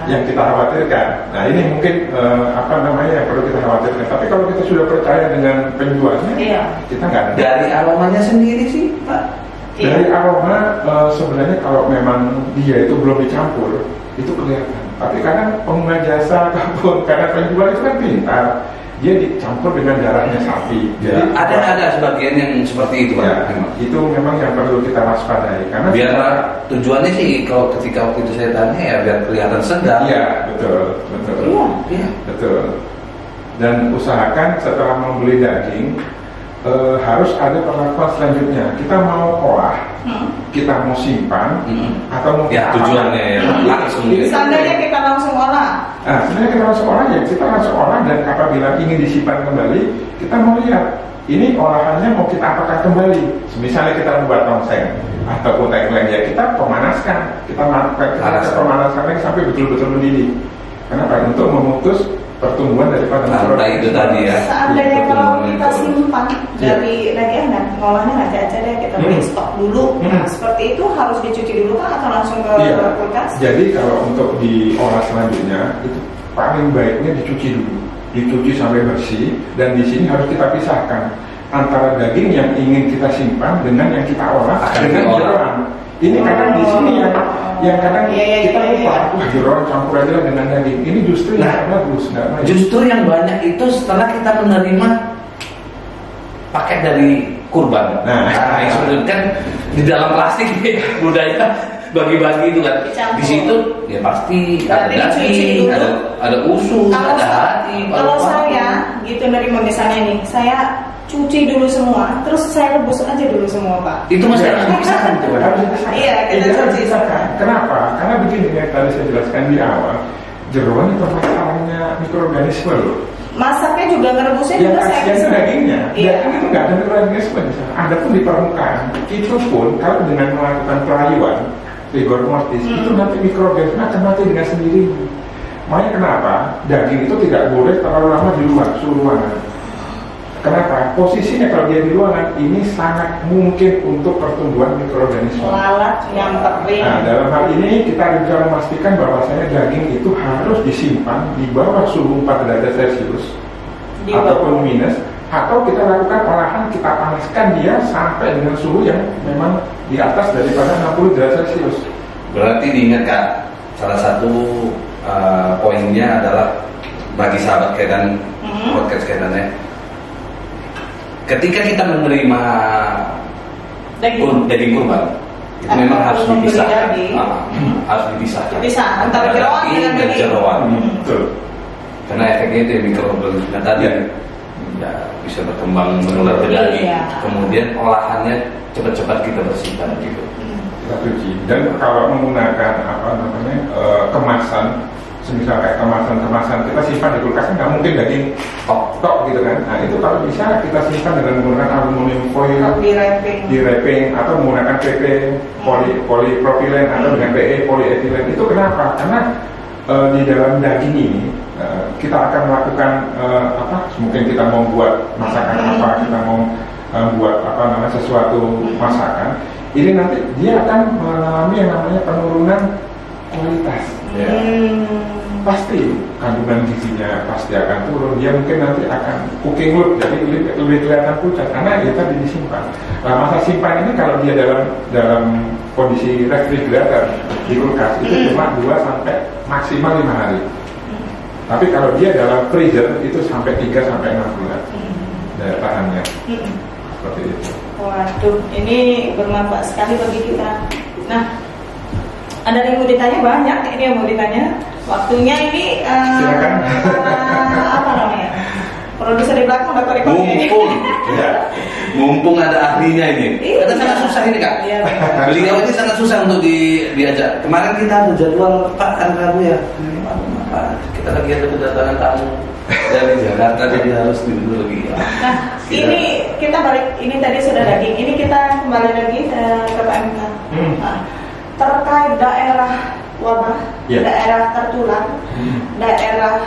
yang kita khawatirkan. Nah ini mungkin yang perlu kita khawatirkan. Tapi kalau kita sudah percaya dengan penjualnya, kita nggak ada. Dari aromanya sendiri sih Pak. Dari aroma sebenarnya kalau memang dia itu belum dicampur itu kelihatan. Tapi kadang pengguna jasa ataupun karena penjual itu kan pintar, dia dicampur dengan darahnya sapi. Jadi ada sebagian yang seperti itu Pak. Itu memang yang perlu kita waspadai. Karena biar tujuannya sih kalau ketika waktu itu saya tanya ya biar kelihatan segar. Iya betul. Iya. Betul. Dan usahakan setelah membeli daging harus ada perlakuan selanjutnya. Kita mau olah, kita mau simpan, atau mau tujuannya langsung. Seandainya kita langsung olah. Sebenarnya kita langsung olah kita langsung olah, dan apabila ingin disimpan kembali, kita mau lihat ini olahannya mau kita apakah kembali. Misalnya kita membuat tongseng ataupun tengkleng kita pemanaskan, kita pemanasan lagi sampai betul-betul mendidih. Kenapa? Untuk memutus pertumbuhan daripada rantai itu tadi ya. Seandainya kalau kita simpan dari daging dan ngolahnya nanti aja deh kita beli stok dulu. Nah, seperti itu harus dicuci dulu kan atau langsung ke kulkas? Jadi kalau untuk diolah selanjutnya itu paling baiknya dicuci dulu, dicuci sampai bersih, dan di sini harus kita pisahkan antara daging yang ingin kita simpan dengan yang kita olah dengan jeroan. Ini kadang di sini yang kadang kita lupa, jeroan campur aja dengan daging. Ini justru yang bagus, nggak baik. Justru yang banyak itu setelah kita menerima paket dari kurban. Nah, yang sebenarnya kan di dalam plastik budaya bagi-bagi itu kan. Di situ ya pasti ada daging, ada usus, ada hati. Kalau saya gitu nerima misalnya nih, saya cuci dulu semua, terus saya rebus aja dulu semua, Pak. Itu masih harus dipisahkan coba. Iya, kita cuci semua. Kenapa? Karena begini yang tadi saya jelaskan di awal, jeroan itu masalahnya mikroorganisme loh. Masaknya juga ngerebusnya juga saya itu dagingnya. Iya. Daging itu nggak ada mikroorganisme di sana. Ada pun di permukaan. Itu pun kalau dengan melakukan pelayuan rigor mortis, itu nanti mikroorganisme akan mati dengan sendirinya. Makanya kenapa daging itu tidak boleh terlalu lama di luar suhu ruangan. Kenapa? Posisinya kalau dia di ruangan ini sangat mungkin untuk pertumbuhan mikroorganisme. Lalat yang kering. Nah, dalam hal ini kita bisa memastikan bahwasanya daging itu harus disimpan di bawah suhu 4 derajat Celcius ataupun minus, atau kita lakukan olahan, kita panaskan dia sampai dengan suhu yang memang di atas daripada 60 derajat Celcius. Berarti diingat Kak, salah satu poinnya adalah bagi sahabat Kedan, podcast Kedan ya. Ketika kita menerima daging kurban, itu memang harus dipisahkan. Harus dipisahkan antara daging dan jeroan. Karena efeknya itu mikroorganisme tadi ya bisa berkembang menular ke daging. Kemudian olahannya cepat-cepat kita bersihkan gitu. Kita cuci. Dan kalau menggunakan kemasan, semisal kayak kemasan kita simpan di kulkas, nggak mungkin daging tok gitu kan. Nah itu kalau bisa kita simpan dengan menggunakan aluminium foil, di wrapping atau menggunakan PP polipropilen atau dengan PE polyethylene. Itu kenapa? Karena di dalam daging ini kita akan melakukan mungkin kita mau buat masakan apa, kita mau buat sesuatu masakan, ini nanti dia akan mengalami yang namanya penurunan kualitas. Pasti kandungan gizinya pasti akan turun. Dia mungkin nanti akan cooking loop, jadi lebih kelihatan pucat karena dia tadi disimpan. Nah, masa simpan ini kalau dia dalam kondisi refrigerator di kulkas itu cuma 2 sampai maksimal 5 hari. Tapi kalau dia dalam freezer itu sampai 3 sampai 6 bulan daya tahannya. Seperti itu. Waduh, ini bermanfaat sekali bagi kita. Nah, ada yang mau ditanya banyak, ini yang mau ditanya. Waktunya ini silakan. Apa namanya? Produser di belakang udah korek ini. Mumpung ada ahlinya ini. Karena sangat susah ini Kak. Beliau ini sangat susah untuk diajak. Kemarin kita ada jadwal Pak Rabu ya. Pak, kita lagi ada kedatangan tamu dari Jakarta, jadi harus dulu lagi. Nah, ini kita balik. Ini tadi sudah daging. Ini kita kembali lagi ke PMK. Terkait daerah wabah, daerah tertular, daerah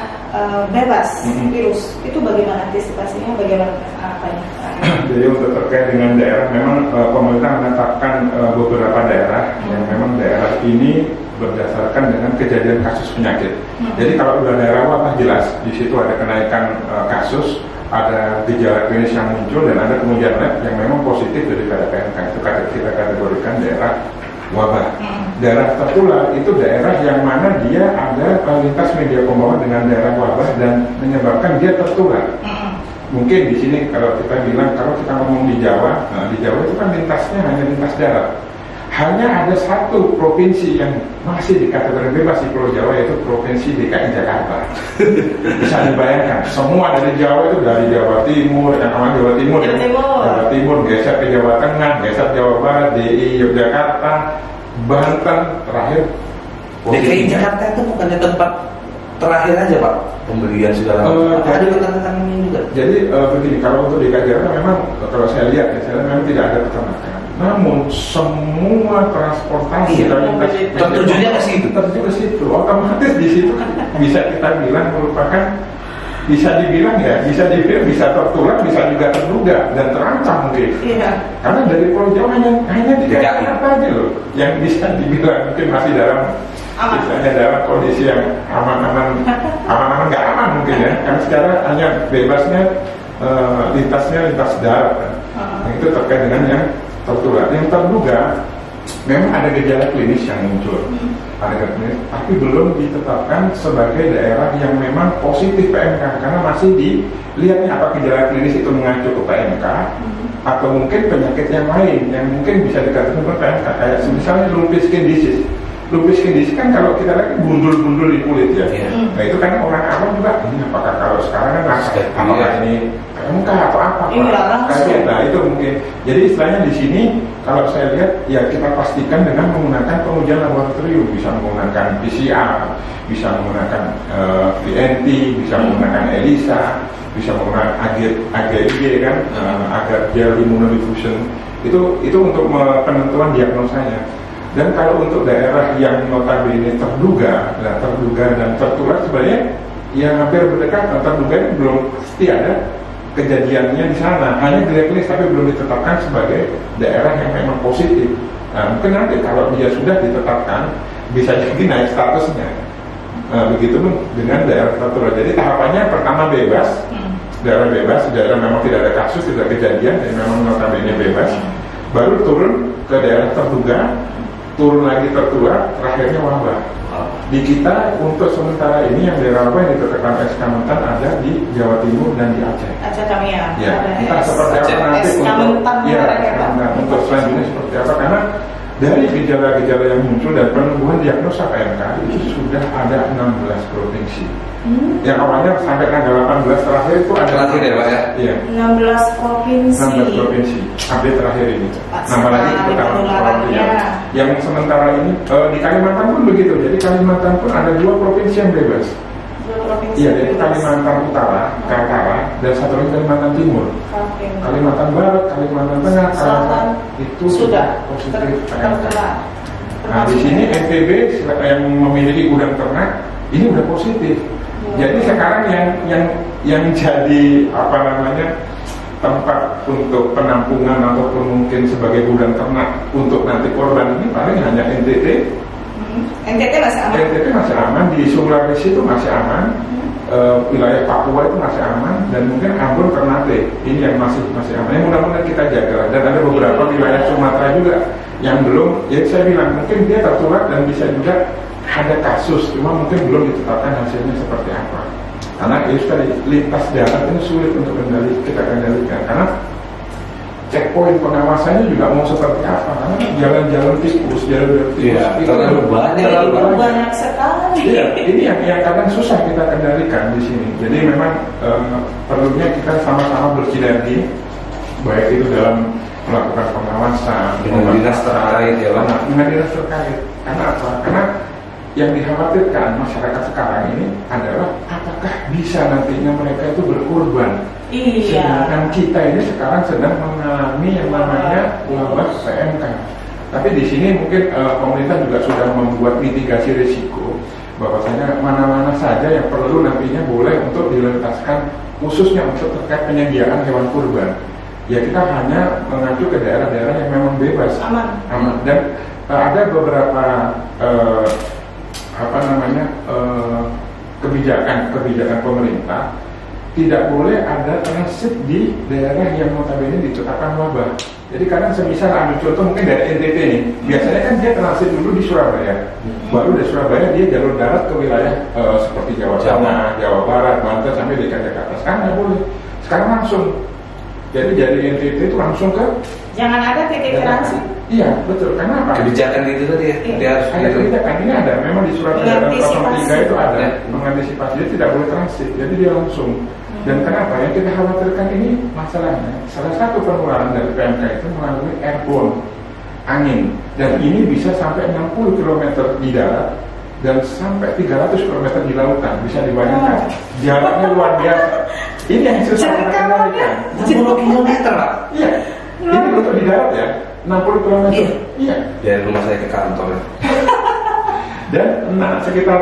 bebas virus, itu bagaimana antisipasinya, bagaimana apanya? Jadi untuk terkait dengan daerah, memang pemerintah menetapkan beberapa daerah yang memang daerah ini berdasarkan dengan kejadian kasus penyakit. Jadi kalau udah daerah wabah jelas, di situ ada kenaikan kasus, ada gejala klinis yang muncul dan ada kemudian lab yang memang positif daripada PMK. Itu kita kategorikan daerah wabah. Daerah tertular itu daerah yang mana dia ada lintas media pembawa dengan daerah wabah dan menyebabkan dia tertular. Mungkin di sini kalau kita bilang, kalau kita ngomong di Jawa, di Jawa itu kan lintasnya hanya lintas darat. Hanya ada satu provinsi yang masih dikategori bebas di Pulau Jawa, yaitu Provinsi DKI Jakarta. Bisa dibayangkan, semua dari Jawa itu dari Jawa Timur, Jawa Timur, geser ke Jawa Tengah, geser Jawa Barat, DI Yogyakarta, Banten, terakhir. DKI Jakarta itu bukannya tempat terakhir aja Pak pembelian segala macam. Ada peternakan juga. Jadi begini, kalau untuk DKI Jakarta memang kalau saya lihat memang tidak ada peternakan. Namun semua transportasi tertujunya ke situ. Tertuju ke situ. Otomatis di situ bisa kita bilang merupakan, bisa dibilang bisa tertular, bisa juga terduga dan terancam mungkin. Karena dari Pulau Jawa hanya di Jakarta aja loh yang bisa dibilang mungkin masih dalam kondisi yang aman-aman nggak aman mungkin ya. Karena secara hanya bebasnya lintas darat kan. Itu terkait dengan yang tertular. Yang terduga memang ada gejala klinis yang muncul, ada gejala klinis, tapi belum ditetapkan sebagai daerah yang memang positif PMK karena masih dilihatnya apa gejala klinis itu mengacu ke PMK atau mungkin penyakit yang lain yang mungkin bisa dikatakan PMK, kayak misalnya lumpy skin disease. Lupus kondisi kan kalau kita lihat bundul-bundul di kulit ya. Nah itu kan orang awam juga ini apakah kalau sekarang kan apakah ini PMK atau apa? Nah itu mungkin. Jadi istilahnya di sini kalau saya lihat ya kita pastikan dengan menggunakan pengujian laboratorium, bisa menggunakan PCR, bisa menggunakan PNT, bisa menggunakan ELISA, bisa menggunakan AGIG kan, agar gel immunodiffusion. Itu untuk penentuan diagnosanya. Dan kalau untuk daerah yang notabene terduga dan tertular sebenarnya yang hampir berdekatan, terduga belum pasti ada kejadiannya di sana, hanya directly tapi belum ditetapkan sebagai daerah yang memang positif. Nah, mungkin nanti kalau dia sudah ditetapkan bisa jadi naik statusnya. Begitu dengan daerah tertular. Jadi tahapannya pertama bebas, daerah memang tidak ada kasus, tidak kejadian, dan memang notabene bebas. Baru turun ke daerah terduga, turun lagi tertular, terakhirnya wabah. Di kita untuk sementara ini yang daerah wabah yang ditetapkan SK Mentan ada di Jawa Timur dan di Aceh. Aceh kami ya. Kita seperti apa nanti untuk selanjutnya seperti apa, karena dari gejala-gejala yang muncul dan penemuan diagnosa PMK itu sudah ada 16 provinsi. Yang awalnya sampai tanggal 18 terakhir itu ada terakhir ya Pak ya? Iya. 16 provinsi. 16 provinsi. Update terakhir ini. Nambah lagi kita yang sementara ini di Kalimantan pun begitu. Jadi Kalimantan pun ada 2 provinsi yang bebas. 2 provinsi. Iya, yaitu Kalimantan Utara, Kaltara, dan satu lagi Kalimantan Timur. Kalimantan Barat, Kalimantan Tengah, Selatan itu sudah positif PMK. Nah di sini NTB yang memiliki gudang ternak ini udah positif. Jadi sekarang yang jadi tempat untuk penampungan ataupun mungkin sebagai gudang ternak untuk nanti korban ini paling hanya NTT. NTT masih aman. NTT masih aman, di Sulawesi itu masih aman, wilayah Papua itu masih aman, dan mungkin Ambon, Ternate ini yang masih aman. Yang mudah-mudahan kita jaga. Dan ada beberapa wilayah Sumatera juga yang belum. Ya saya bilang mungkin dia tertular dan bisa juga ada kasus, cuma mungkin belum ditetapkan hasilnya seperti apa. Karena itu tadi lintas darat ini sulit untuk kita kendalikan, karena checkpoint pengawasannya juga mau seperti apa, karena jalan-jalan tikus itu banyak sekali. Iya, ini yang kadang susah kita kendalikan di sini. Jadi memang perlunya kita sama-sama bersinergi, baik itu dalam melakukan pengawasan dengan dinas terkait ya Pak. Dengan dinas terkait. Karena apa? Karena yang dikhawatirkan masyarakat sekarang ini adalah apakah bisa nantinya mereka itu berkorban. Sedangkan kita ini sekarang sedang mengalami yang namanya wabah PMK. Tapi di sini mungkin pemerintah juga sudah membuat mitigasi risiko, bahwasanya mana-mana saja yang perlu nantinya boleh untuk dilentaskan, khususnya untuk terkait penyediaan hewan kurban. Ya kita hanya mengacu ke daerah-daerah yang memang bebas, aman. Dan ada beberapa kebijakan pemerintah, tidak boleh ada transit di daerah yang notabene ditetapkan wabah. Jadi kadang semisal ambil contoh mungkin dari NTT nih, biasanya kan dia transit dulu di Surabaya, baru dari Surabaya dia jalur darat ke wilayah seperti Jawa Tengah, Jawa Barat, Banten sampai di Jakarta. Sekarang nggak boleh, sekarang langsung. Jadi dari NTT itu langsung ke. Jangan ada titik transit. Iya betul, karena apa? Kebijakan itu tadi ya. Dia harus ada kebijakan, ini ada, memang di Surabaya 03 itu ada mengantisipasi, dia tidak boleh transit, jadi dia langsung. Dan kenapa? Yang kita khawatirkan ini masalahnya, salah satu penularan dari PMK itu melalui airborne, angin, dan ini bisa sampai 60 km di darat dan sampai 300 km di lautan, bisa dibayangkan. Jaraknya luar biasa. Ini yang susah kita kendalikan. 60 km Pak? Iya. Ini untuk di darat ya, 60 km. Iya. Dari rumah saya ke kantor. Dan sekitar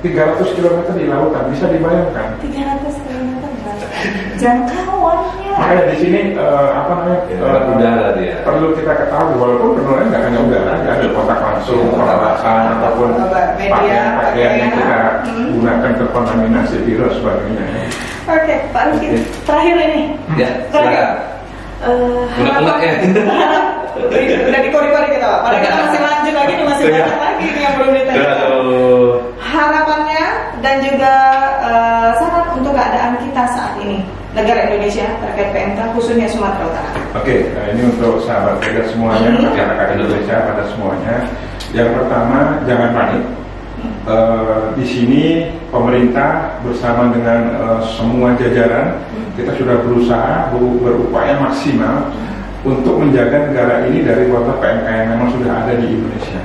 300 km di lautan, bisa dibayangkan. 300 km jangkauannya. Makanya di sini udara dia. Perlu kita ketahui, walaupun penularan nggak hanya udara, nggak ada kontak langsung, pernapasan ataupun pakaian yang kita gunakan terkontaminasi virus sebagainya. Oke, Pak Ruki, terakhir ini. Ya, silakan. Udah dikori-kori kita Pak. Padahal kita masih lanjut lagi nih, masih banyak lagi nih yang belum ditanya. Harapannya dan juga saran untuk keadaan kita saat ini negara Indonesia terkait PMK khususnya Sumatera Utara. Oke, nah ini untuk sahabat trader semuanya, masyarakat Indonesia pada semuanya. Yang pertama, jangan panik. Di sini pemerintah bersama dengan semua jajaran kita sudah berusaha berupaya maksimal untuk menjaga negara ini dari wabah PMK yang memang sudah ada di Indonesia.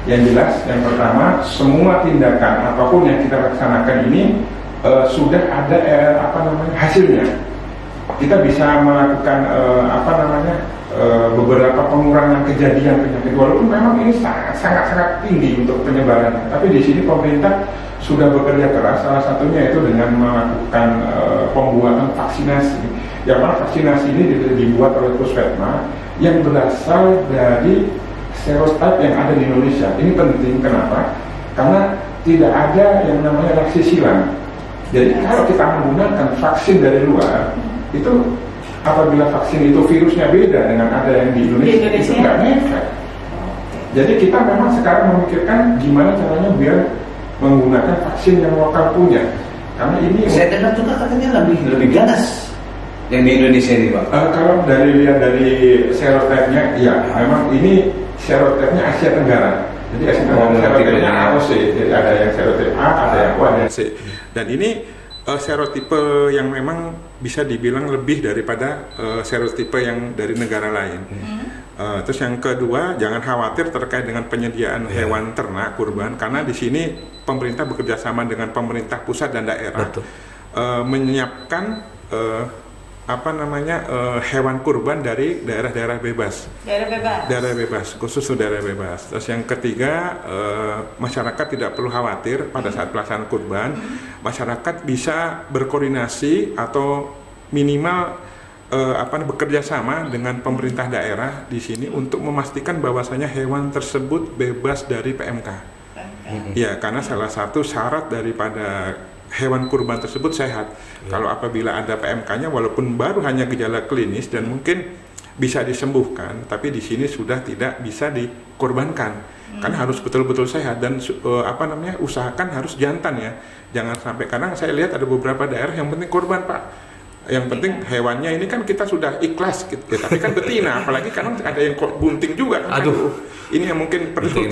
Yang jelas, yang pertama, semua tindakan apapun yang kita laksanakan ini sudah ada hasilnya. Kita bisa melakukan beberapa pengurangan kejadian penyakit, walaupun memang ini sangat tinggi untuk penyebarannya. Tapi di sini pemerintah sudah bekerja keras, salah satunya itu dengan melakukan pembuatan vaksinasi. Yang mana vaksinasi ini dibuat oleh Puskesmas yang berasal dari stereotip yang ada di Indonesia. Ini penting, kenapa? Karena tidak ada yang namanya reaksi silang. Jadi kalau kita menggunakan vaksin dari luar, itu apabila vaksin itu virusnya beda dengan ada yang di Indonesia. Itu nggak ngefek. Jadi kita memang sekarang memikirkan gimana caranya biar menggunakan vaksin yang lokal punya. Karena ini saya dengar juga katanya lebih ganas yang di Indonesia ini, Pak. Kalau lihat dari serotipnya, ya memang ini serotipnya Asia Tenggara. Jadi Asia Tenggara serotipnya AOC. Jadi ada yang serotip A, ada yang O, ada yang C. Dan ini serotipe yang memang bisa dibilang lebih daripada serotipe yang dari negara lain. Terus yang kedua, jangan khawatir terkait dengan penyediaan hewan ternak kurban, karena di sini pemerintah bekerja sama dengan pemerintah pusat dan daerah menyiapkan hewan kurban dari daerah-daerah bebas. Daerah bebas, khusus daerah bebas. Terus yang ketiga, masyarakat tidak perlu khawatir pada saat pelaksanaan kurban. Masyarakat bisa berkoordinasi atau minimal bekerja sama dengan pemerintah daerah di sini untuk memastikan bahwasanya hewan tersebut bebas dari PMK. Ya, karena salah satu syarat daripada hewan kurban tersebut sehat. Kalau apabila ada PMK-nya, walaupun baru hanya gejala klinis dan mungkin bisa disembuhkan, tapi di sini sudah tidak bisa dikorbankan. Karena harus betul-betul sehat dan usahakan harus jantan ya. Jangan sampai, kadang saya lihat ada beberapa daerah yang penting korban, Pak. Yang penting hewannya ini kan kita sudah ikhlas gitu. Tapi kan betina, apalagi kadang ada yang bunting juga kan. Ini yang mungkin perlu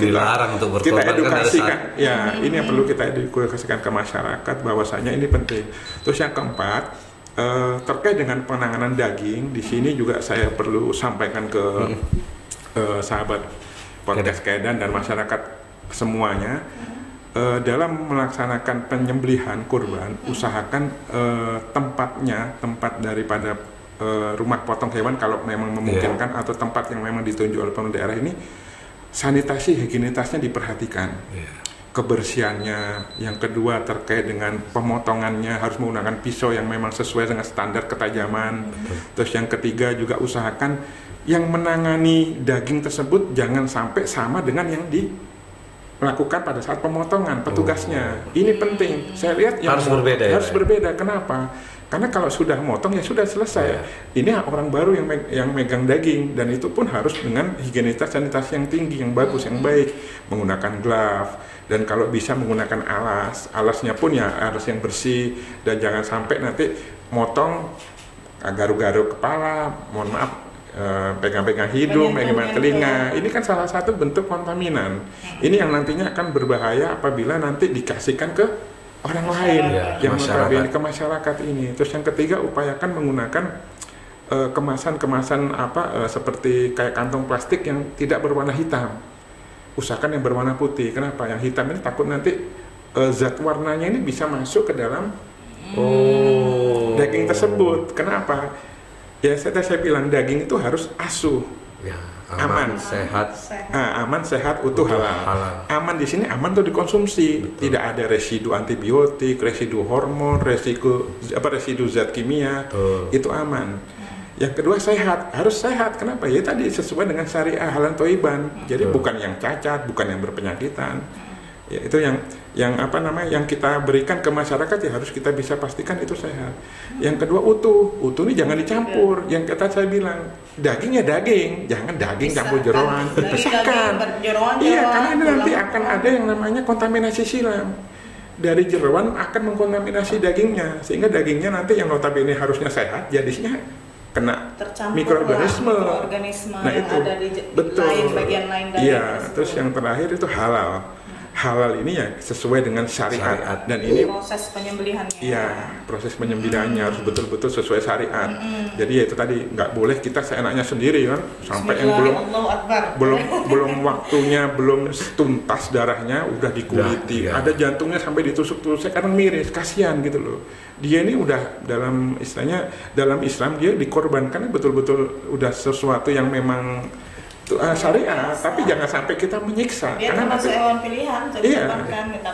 kita edukasikan. Ya, ini yang perlu kita edukasikan ke masyarakat bahwasanya ini penting. Terus yang keempat, terkait dengan penanganan daging, di sini juga saya perlu sampaikan ke sahabat podcast Kedan dan masyarakat semuanya. Dalam melaksanakan penyembelihan kurban, usahakan tempat daripada rumah potong hewan kalau memang memungkinkan, atau tempat yang memang ditunjuk oleh pemerintah daerah ini, sanitasi higienitasnya diperhatikan, kebersihannya. Yang kedua, terkait dengan pemotongannya harus menggunakan pisau yang memang sesuai dengan standar ketajaman. Terus yang ketiga juga usahakan yang menangani daging tersebut jangan sampai sama dengan yang melakukan pada saat pemotongan petugasnya. Ini penting. Saya lihat yang harus berbeda. Harus berbeda. Kenapa? Karena kalau sudah motong ya sudah selesai. Ini orang baru yang megang daging, dan itu pun harus dengan higienitas sanitasi yang tinggi, yang bagus, yang baik, menggunakan glove, dan kalau bisa menggunakan alasnya pun ya alas yang bersih, dan jangan sampai nanti motong garuk-garuk kepala, mohon maaf, pegang-pegang hidung, pegang telinga. Ini kan salah satu bentuk kontaminan. Ini yang nantinya akan berbahaya apabila nanti dikasihkan ke orang lain, yang notabene ke masyarakat ini. Terus yang ketiga, upayakan menggunakan kemasan-kemasan seperti kayak kantong plastik yang tidak berwarna hitam. Usahakan yang berwarna putih. Kenapa? Yang hitam ini takut nanti zat warnanya ini bisa masuk ke dalam daging tersebut. Kenapa? Ya saya bilang daging itu harus asuh, aman, sehat, aman, sehat, utuh, halal. Aman di sini aman tuh dikonsumsi, tidak ada residu antibiotik, residu hormon, residu zat kimia, itu aman. Yang kedua sehat, harus sehat. Kenapa? Ya tadi sesuai dengan syariah halal toiban. Jadi bukan yang cacat, bukan yang berpenyakitan. Ya, itu yang kita berikan ke masyarakat ya harus kita bisa pastikan itu sehat. Yang kedua utuh ini jangan dicampur. Yang kata saya bilang daging ya daging, jangan daging campur jeroan, pisahkan. Iya, karena ini nanti akan ada yang namanya kontaminasi silam. Dari jeroan akan mengkontaminasi dagingnya, sehingga dagingnya nanti yang notabene harusnya sehat jadinya kena mikroorganisme. Nah itu ada di betul. bagian lain dari terus yang terakhir itu halal. Halal ini ya sesuai dengan syariat. Dan ini proses penyembelihannya. Iya, proses penyembelihannya harus betul-betul sesuai syariat. Jadi ya itu tadi nggak boleh kita seenaknya sendiri kan, sampai yang belum waktunya, belum tuntas darahnya udah dikuliti. Ada jantungnya sampai ditusuk-tusuk, kadang miris, kasihan gitu loh. Dia ini udah dalam Islam dia dikorbankan betul-betul udah sesuatu yang memang syariat, tapi jangan sampai kita menyiksa. Dia karena termasuk hewan pilihan,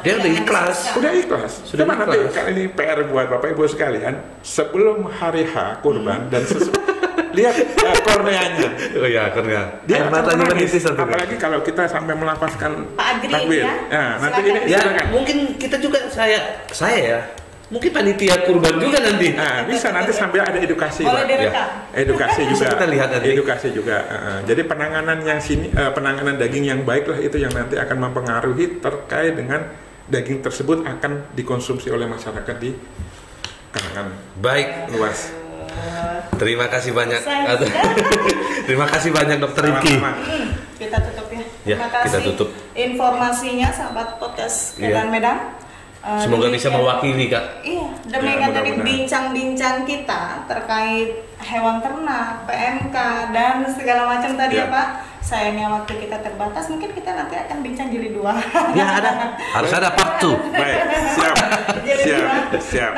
dia udah ikhlas. Sudah nanti ini PR buat Bapak Ibu sekalian, sebelum hari H kurban dan lihat korneanya. Oh ya, kornea. Dia matanya menipis apalagi kalau kita sampai melafazkan takbir. Ya, nanti ini silakan. Mungkin kita juga saya ya. Mungkin panitia kurban juga nanti. Bisa nanti sambil ada edukasi. Boleh direkam. Edukasi juga. Kita lihat nanti. Edukasi juga. Jadi penanganan daging yang baik lah itu yang nanti akan mempengaruhi terkait dengan daging tersebut akan dikonsumsi oleh masyarakat di kalangan baik luas. Terima kasih banyak. Terima kasih banyak Dokter Riki. Kita tutup ya. Terima kasih. Kita tutup informasinya sahabat podcast Kedan Medan. Semoga bisa mewakili Kak. Iya, demikian tadi bincang-bincang kita terkait hewan ternak, PMK dan segala macam tadi ya Pak. Sayangnya waktu kita terbatas, mungkin kita nanti akan bincang jilid 2. Ya harus ada part 2. Baik, siap.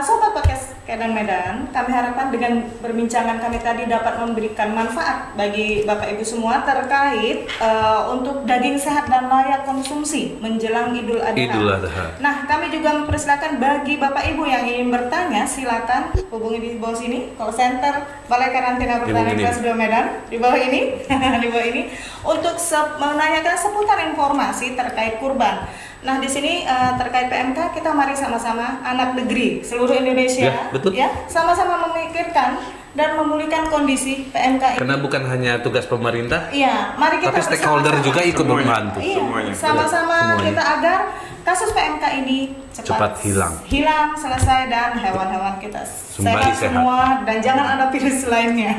Sobat podcast Kedan Medan, kami harapkan dengan perbincangan kami tadi dapat memberikan manfaat bagi Bapak Ibu semua terkait untuk daging sehat dan layak konsumsi menjelang Idul Adha. Nah, kami juga mempersilakan bagi Bapak Ibu yang ingin bertanya, silakan hubungi di bawah sini, call center Balai Karantina Pertanian Kelas 2 Medan di bawah ini. Untuk menanyakan seputar informasi terkait kurban. Nah, di sini terkait PMK kita mari sama-sama anak negeri seluruh Indonesia sama-sama memikirkan dan memulihkan kondisi PMK ini. Karena bukan hanya tugas pemerintah. Iya, mari kita tapi stakeholder juga ikut membantu. Iya, sama-sama kita agar kasus PMK ini cepat hilang, selesai dan hewan-hewan kita sehat semua dan jangan ada virus lainnya.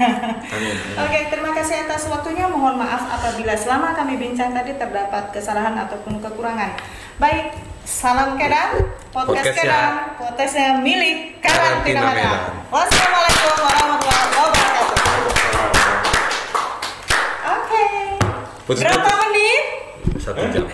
Oke, terima kasih atas waktunya. Mohon maaf apabila selama kami bincang tadi terdapat kesalahan ataupun kekurangan. Baik, salam Kedan, podcast Kedan, podcastnya milik Karantina Medan. Wassalamualaikum warahmatullahi wabarakatuh. Oke. Berapa menit? 1 jam.